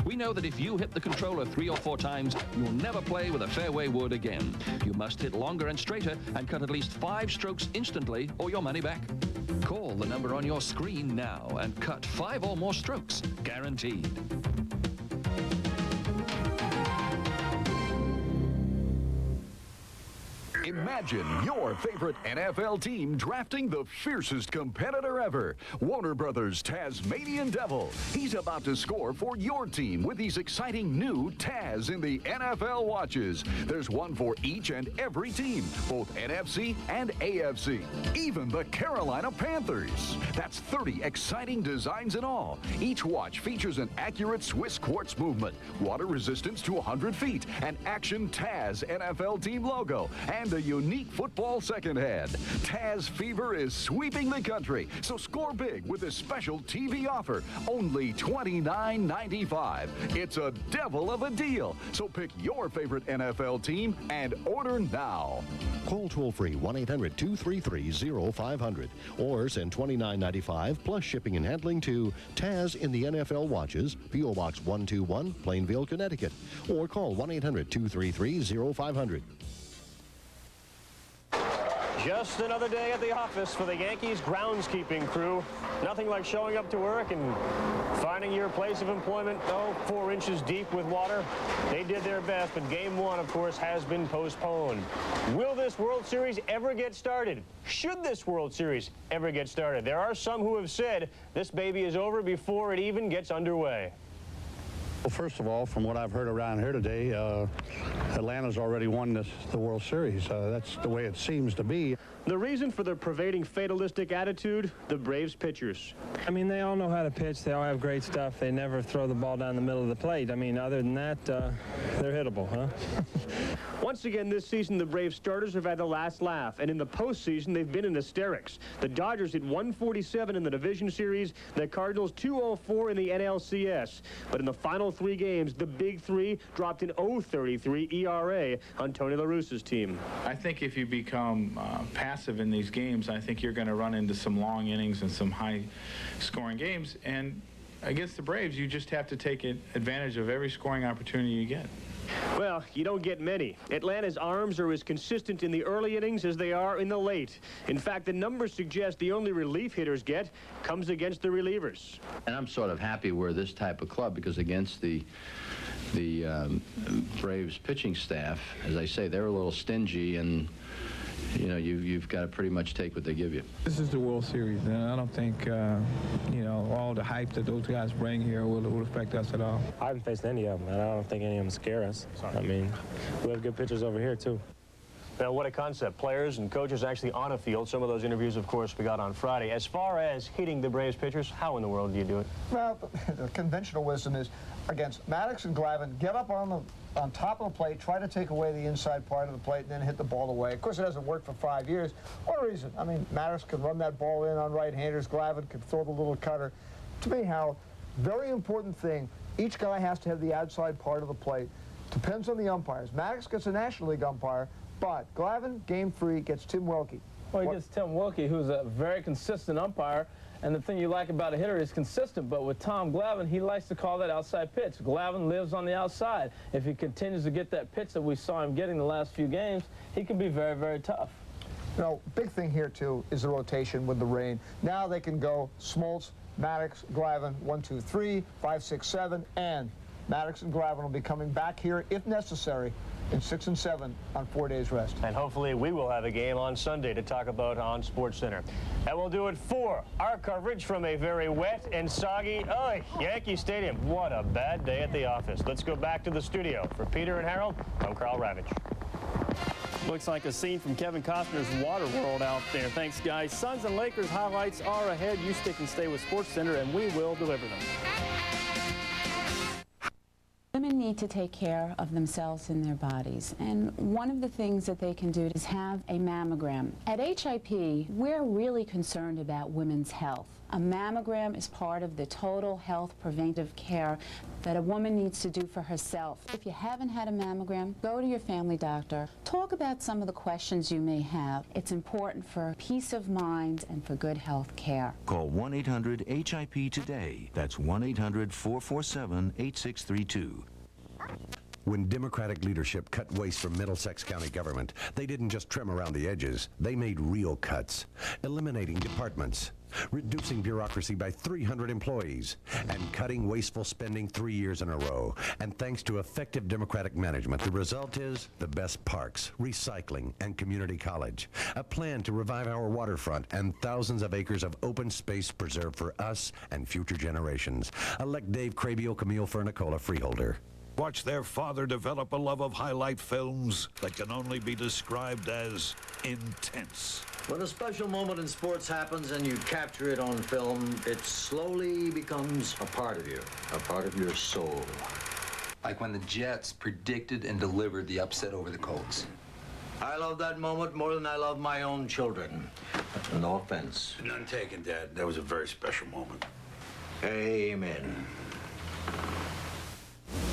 We know that if you hit the controller 3 or 4 times, you'll never play with a fairway wood again. You must hit longer and straighter and cut at least 5 strokes instantly or your money back. Call the number on your screen now and cut 5 or more strokes, guaranteed. Imagine your favorite NFL team drafting the fiercest competitor ever. Warner Brothers' Tasmanian Devil. He's about to score for your team with these exciting new Taz in the NFL watches. There's one for each and every team, both NFC and AFC. Even the Carolina Panthers. That's 30 exciting designs in all. Each watch features an accurate Swiss quartz movement, water resistance to 100 feet, an Action Taz NFL team logo, and a unique football second hand. Taz Fever is sweeping the country, so score big with this special TV offer. Only $29.95. It's a devil of a deal. So pick your favorite NFL team and order now. Call toll-free 1-800-233-0500 or send $29.95 plus shipping and handling to Taz in the NFL Watches, P.O. Box 121, Plainville, Connecticut, or call 1-800-233-0500. Just another day at the office for the Yankees groundskeeping crew. Nothing like showing up to work and finding your place of employment, 4 inches deep with water. They did their best, but Game 1, of course, has been postponed. Will this World Series ever get started? Should this World Series ever get started? There are some who have said this baby is over before it even gets underway. Well, first of all, from what I've heard around here today, Atlanta's already won the World Series. That's the way it seems to be. The reason for the pervading fatalistic attitude, the Braves pitchers. I mean, they all know how to pitch. They all have great stuff. They never throw the ball down the middle of the plate. I mean, other than that, they're hittable, huh? Once again this season, the Braves starters have had the last laugh, and in the postseason, they've been in hysterics. The Dodgers hit 147 in the division series, the Cardinals 204 in the NLCS. But in the final 3 games, the Big Three dropped an 0.33 ERA on Tony La Russa's team. I think if you become passive in these games, I think you're going to run into some long innings and some high-scoring games. And against the Braves, you just have to take advantage of every scoring opportunity you get. Well, you don't get many. Atlanta's arms are as consistent in the early innings as they are in the late. In fact, the numbers suggest the only relief hitters get comes against the relievers. And I'm sort of happy we're this type of club, because against the Braves pitching staff, as I say, they're a little stingy, and you know, you've got to pretty much take what they give you. This is the World Series, and I don't think, you know, all the hype that those guys bring here will affect us at all. I haven't faced any of them, and I don't think any of them scare us. I mean, we have good pitchers over here, too. Now, what a concept. Players and coaches actually on a field. Some of those interviews, of course, we got on Friday. As far as hitting the Braves pitchers, how in the world do you do it? Well, the conventional wisdom is, against Maddox and Glavine, get up on top of the plate, try to take away the inside part of the plate, and then hit the ball away. Of course, it hasn't worked for 5 years. What reason? I mean, Maddox can run that ball in on right-handers. Glavine can throw the little cutter. To me, Hal, very important thing, each guy has to have the outside part of the plate. Depends on the umpires. Maddox gets a National League umpire, but Glavine, Game 3, gets Tim Wilkie. Well, he gets Tim Wilkie, who's a very consistent umpire. And the thing you like about a hitter is consistent, but with Tom Glavine, he likes to call that outside pitch. Glavine lives on the outside. If he continues to get that pitch that we saw him getting the last few games, he can be very, very tough. You know, big thing here, too, is the rotation with the rain. Now they can go Smoltz, Maddox, Glavine, 1, 2, 3, 5, 6, 7, and Maddox and Glavine will be coming back here, if necessary, in 6 and 7 on 4 days rest. And hopefully we will have a game on Sunday to talk about on SportsCenter. And we'll do it for our coverage from a very wet and soggy Yankee Stadium. What a bad day at the office. Let's go back to the studio. For Peter and Harold, I'm Carl Ravitch. Looks like a scene from Kevin Costner's Waterworld out there. Thanks, guys. Suns and Lakers highlights are ahead. You stick and stay with SportsCenter, and we will deliver them. Women need to take care of themselves and their bodies, and one of the things that they can do is have a mammogram. At HIP, we're really concerned about women's health. A mammogram is part of the total health preventive care that a woman needs to do for herself. If you haven't had a mammogram, go to your family doctor. Talk about some of the questions you may have. It's important for peace of mind and for good health care. Call 1-800-HIP today. That's 1-800-447-8632. When Democratic leadership cut waste from Middlesex County government, they didn't just trim around the edges. They made real cuts, eliminating departments, reducing bureaucracy by 300 employees, and cutting wasteful spending 3 years in a row. And thanks to effective Democratic management, the result is the best parks, recycling, and community college. A plan to revive our waterfront and thousands of acres of open space preserved for us and future generations. Elect Dave Crabio Camille Fernicola, freeholder. Watch their father develop a love of highlight films that can only be described as intense. When a special moment in sports happens and you capture it on film, it slowly becomes a part of you, a part of your soul. Like when the Jets predicted and delivered the upset over the Colts. I love that moment more than I love my own children. No offense. None taken, Dad. That was a very special moment. Amen.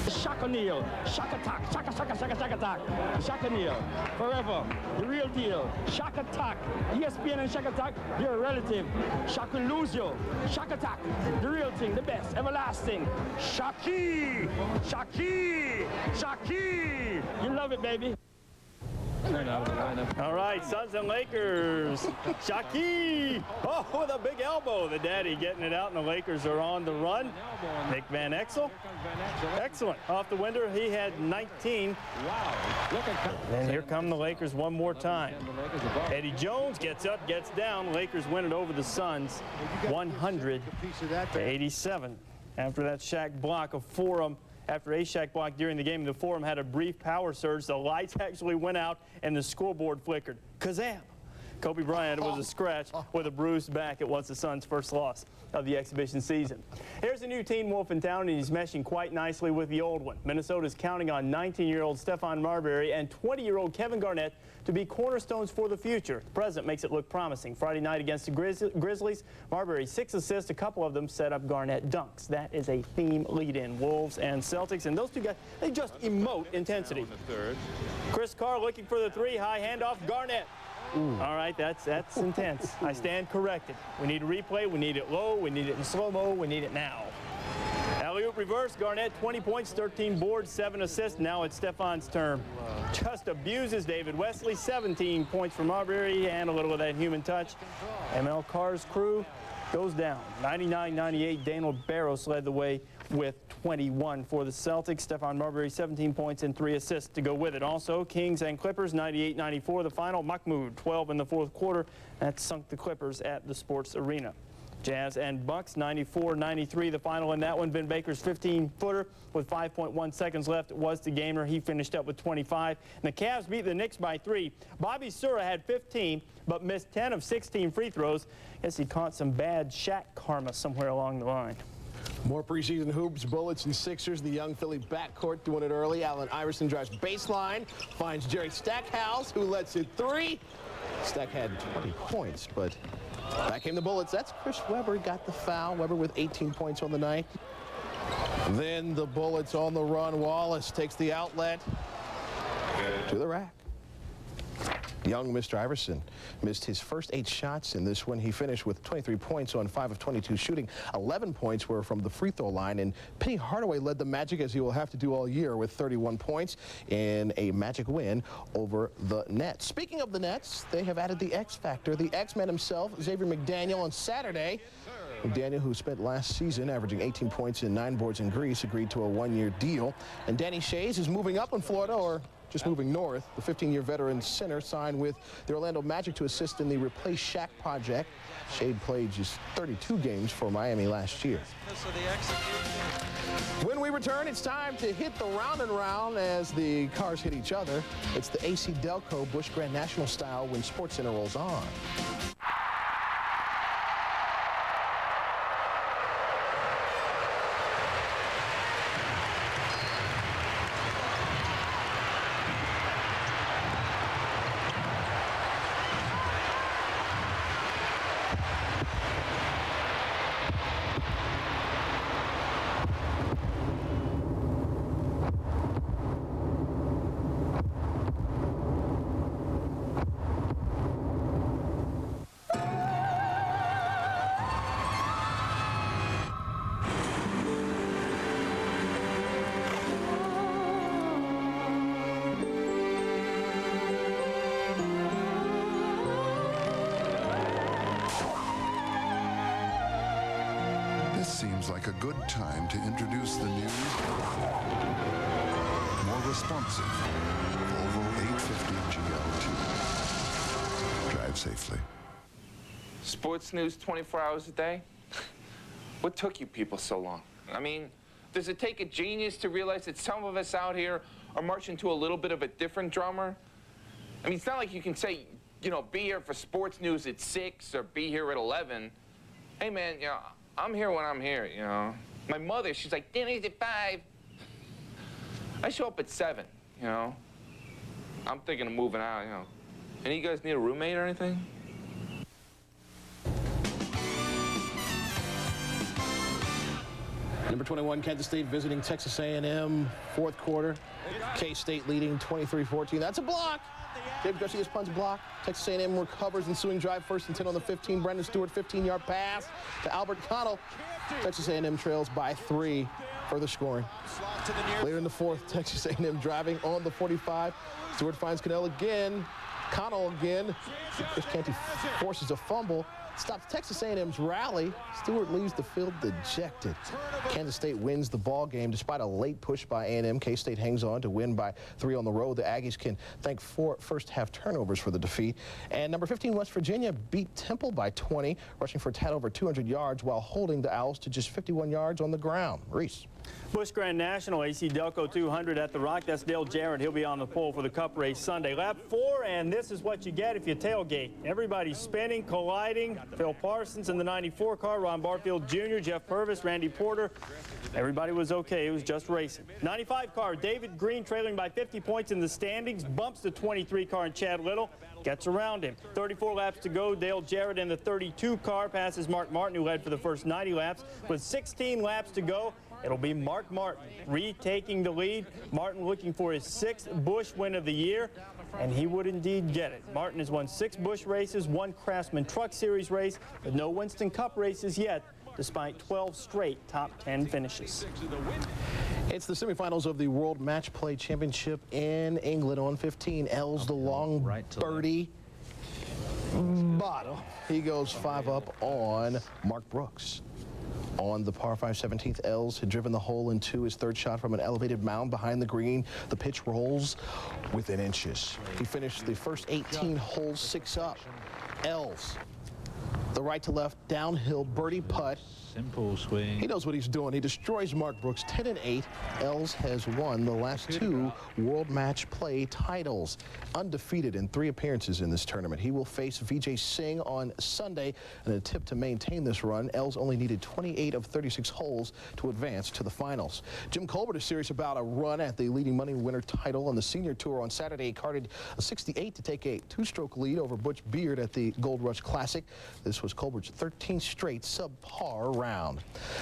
Shaq O'Neal, Shaq Attack, Shaq Attack, Shaq O'Neal, forever, the real deal, Shaq Attack, ESPN and Shaq Attack, you're a relative, Shaq will lose you, Shaq Attack, the real thing, the best, everlasting, Shaqy, you love it, baby. All right, Suns and Lakers. Shaki. Oh, with a big elbow. The daddy getting it out, and the Lakers are on the run. Nick Van Exel. Excellent. Off the window, he had 19. And here come the Lakers one more time. Eddie Jones gets up, gets down. Lakers win it over the Suns, 100-87. After that Shaq block of Forum. After a Shaq block during the game, the Forum had a brief power surge. The lights actually went out and the scoreboard flickered. Kazam! Kobe Bryant was a scratch with a bruised back. It was the Suns' first loss of the exhibition season. Here's a new Teen Wolf in town, and he's meshing quite nicely with the old one. Minnesota's counting on 19-year-old Stephon Marbury and 20-year-old Kevin Garnett to be cornerstones for the future. The present makes it look promising. Friday night against the Grizzlies, Marbury 6 assists, a couple of them set up Garnett dunks. That is a theme lead-in. Wolves and Celtics, and those two guys, they just emote intensity. Chris Carr looking for the three, high handoff, Garnett. Ooh. All right, that's intense. I stand corrected. We need a replay. We need it low. We need it in slow-mo. We need it now. Alley-oop reverse. Garnett, 20 points, 13 boards, 7 assists. Now it's Stephon's turn. Just abuses David Wesley. 17 points for Marbury and a little of that human touch. ML Carr's crew goes down. 99-98. Daniel Barros led the way with 21 for the Celtics. Stephon Marbury, 17 points and 3 assists to go with it. Also, Kings and Clippers, 98-94 the final. Mahmoud, 12 in the fourth quarter. That sunk the Clippers at the Sports Arena. Jazz and Bucks, 94-93 the final in that one. Ben Baker's 15-footer with 5.1 seconds left was the gamer. He finished up with 25. And the Cavs beat the Knicks by 3. Bobby Sura had 15, but missed 10 of 16 free throws. Guess he caught some bad Shaq karma somewhere along the line. More preseason hoops, Bullets, and Sixers. The young Philly backcourt doing it early. Allen Iverson drives baseline, finds Jerry Stackhouse, who lets it 3. Stack had 20 points, but back came the Bullets. That's Chris Webber got the foul. Webber with 18 points on the night. Then the Bullets on the run. Wallace takes the outlet to the rack. Young Mr. Iverson missed his first 8 shots in this one. He finished with 23 points on 5 of 22 shooting. 11 points were from the free throw line, and Penny Hardaway led the Magic, as he will have to do all year, with 31 points in a Magic win over the Nets. Speaking of the Nets, they have added the X factor. The X-Man himself, Xavier McDaniel, on Saturday. McDaniel, who spent last season averaging 18 points and 9 boards in Greece, agreed to a 1-year deal. And Danny Shays is moving up in Florida, or just moving north. The 15-year veteran center signed with the Orlando Magic to assist in the Replace Shaq project. Shade played just 32 games for Miami last year. When we return, it's time to hit the round and round as the cars hit each other. It's the AC Delco Busch Grand National style when SportsCenter rolls on. Seems like a good time to introduce the new, more responsive Volvo 850 GL2. Drive safely. Sports news 24 hours a day? What took you people so long? I mean, does it take a genius to realize that some of us out here are marching to a little bit of a different drummer? I mean, it's not like you can say, you know, be here for sports news at 6 or be here at 11. Hey, man, you know, I'm here when I'm here, you know. My mother, she's like, dinner's at 5. I show up at 7, you know. I'm thinking of moving out, you know. Any of you guys need a roommate or anything? Number 21, Kansas State visiting Texas A&M, fourth quarter. K-State leading 23-14. That's a block. David Garcia's punts blocked. Texas A&M recovers ensuing drive, 1st and 10 on the 15. Brendan Stewart, 15-yard pass to Albert Connell. Texas A&M trails by 3. Further scoring. Later in the 4th, Texas A&M driving on the 45. Stewart finds Connell again. Connell again. Chris Canty forces a fumble. Stops Texas A&M's rally. Stewart leaves the field dejected. Kansas State wins the ball game despite a late push by A&M. K-State hangs on to win by 3 on the road. The Aggies can thank 4 first-half turnovers for the defeat. And number 15, West Virginia beat Temple by 20, rushing for a tad over 200 yards while holding the Owls to just 51 yards on the ground. Rece. Busch Grand National, AC Delco 200 at the Rock. That's Dale Jarrett. He'll be on the pole for the Cup race Sunday. Lap 4, and this is what you get if you tailgate. Everybody's spinning, colliding. Phil Parsons in the 94 car, Ron Barfield Jr., Jeff Purvis, Randy Porter. Everybody was okay. It was just racing. 95 car, David Green trailing by 50 points in the standings. Bumps the 23 car and Chad Little. Gets around him. 34 laps to go. Dale Jarrett in the 32 car passes Mark Martin, who led for the first 90 laps. With 16 laps to go, it'll be Mark Martin retaking the lead. Martin looking for his 6th Busch win of the year, and he would indeed get it. Martin has won 6 Busch races, 1 Craftsman Truck Series race, but no Winston Cup races yet, despite 12 straight top 10 finishes. It's the semifinals of the World Match Play Championship in England on 15. Els the long birdie. Bottom. He goes 5 up on Mark Brooks. On the par 5 17th, Els had driven the hole into his 3rd shot from an elevated mound behind the green. The pitch rolls within inches. He finished the first 18 holes 6 up. Els, the right to left downhill birdie putt. Simple swing. He knows what he's doing. He destroys Mark Brooks 10 and 8. Els has won the last 2 World Match Play titles, undefeated in 3 appearances in this tournament. He will face Vijay Singh on Sunday in an attempt to maintain this run. Els only needed 28 of 36 holes to advance to the finals. Jim Colbert is serious about a run at the leading money winner title on the Senior Tour on Saturday. He carded a 68 to take a 2-stroke lead over Butch Beard at the Gold Rush Classic. This was Colbert's 13th straight subpar round.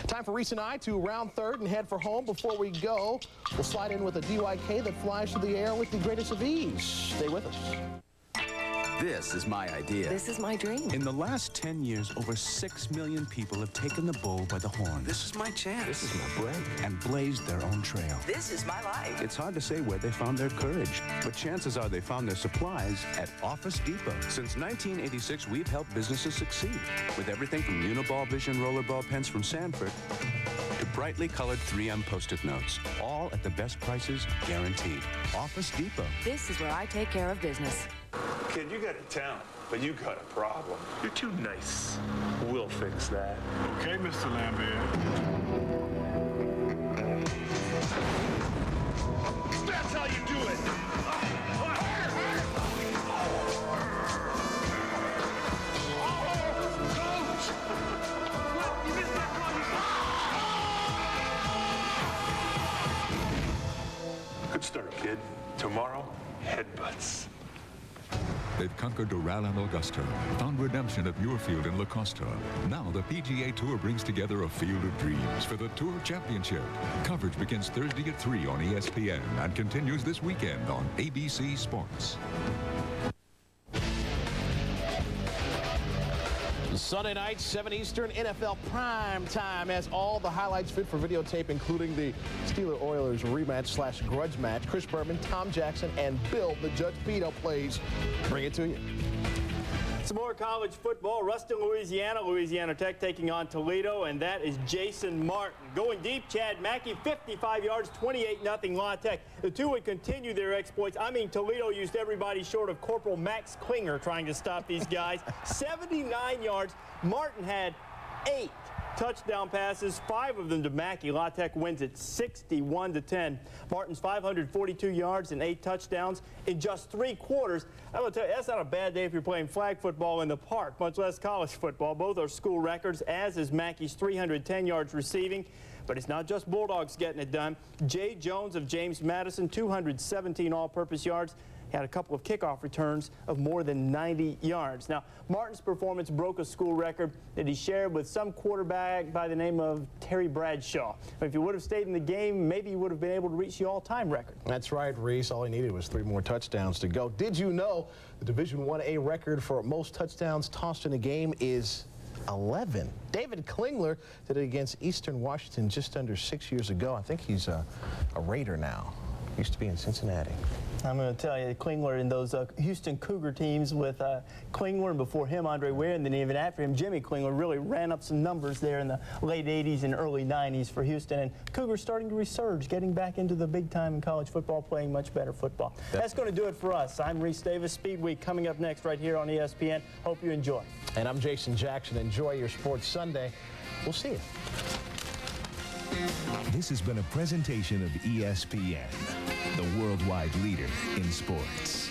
Time for Rece and I to round 3rd and head for home. Before we go, we'll slide in with a DYK that flies through the air with the greatest of ease. Stay with us. This is my idea. This is my dream. In the last 10 years, over 6 million people have taken the bull by the horn. This is my chance. This is my break. And blazed their own trail. This is my life. It's hard to say where they found their courage, but chances are they found their supplies at Office Depot. Since 1986, we've helped businesses succeed with everything from Uniball Vision rollerball pens from Sanford to brightly colored 3M Post-it notes, all at the best prices guaranteed. Office Depot. This is where I take care of business. Kid, you got the talent, but you got a problem. You're too nice. We'll fix that. Okay, Mr. Lambert. That's how you do it. Good start, kid. Tomorrow, headbutts. They've conquered Doral and Augusta, found redemption at Muirfield and La Costa. Now the PGA Tour brings together a field of dreams for the Tour Championship. Coverage begins Thursday at 3 on ESPN and continues this weekend on ABC Sports. Sunday night, 7 Eastern, NFL prime time has all the highlights fit for videotape, including the Steelers-Oilers rematch / grudge match. Chris Berman, Tom Jackson, and Bill the Judge Pito plays. Bring it to you. Some more college football. Ruston, Louisiana Tech taking on Toledo, and that is Jason Martin. Going deep, Chad Mackey, 55 yards, 28-0 La Tech. The two would continue their exploits. I mean, Toledo used everybody short of Corporal Max Klinger trying to stop these guys. 79 yards. Martin had 8 touchdown passes, 5 of them to Mackey. La Tech wins it 61-10. Martin's 542 yards and 8 touchdowns in just 3 quarters. I will tell you, that's not a bad day if you're playing flag football in the park, much less college football. Both are school records, as is Mackey's 310 yards receiving. But it's not just Bulldogs getting it done. Jay Jones of James Madison, 217 all-purpose yards. He had a couple of kickoff returns of more than 90 yards. Now, Martin's performance broke a school record that he shared with some quarterback by the name of Terry Bradshaw. If he would have stayed in the game, maybe he would have been able to reach the all-time record. That's right, Rece. All he needed was 3 more touchdowns to go. Did you know the Division 1A record for most touchdowns tossed in a game is 11? David Klingler did it against Eastern Washington just under 6 years ago. I think he's a Raider now. Used to be in Cincinnati. I'm going to tell you, Klingler in those Houston Cougar teams with Klingler, and before him, Andre Ware, and then even after him, Jimmy Klingler, really ran up some numbers there in the late 80s and early 90s for Houston. And Cougars starting to resurge, getting back into the big time in college football, playing much better football. That's going to do it for us. I'm Rece Davis. Speed Week coming up next right here on ESPN. Hope you enjoy. And I'm Jason Jackson. Enjoy your Sports Sunday. We'll see you. This has been a presentation of ESPN, the worldwide leader in sports.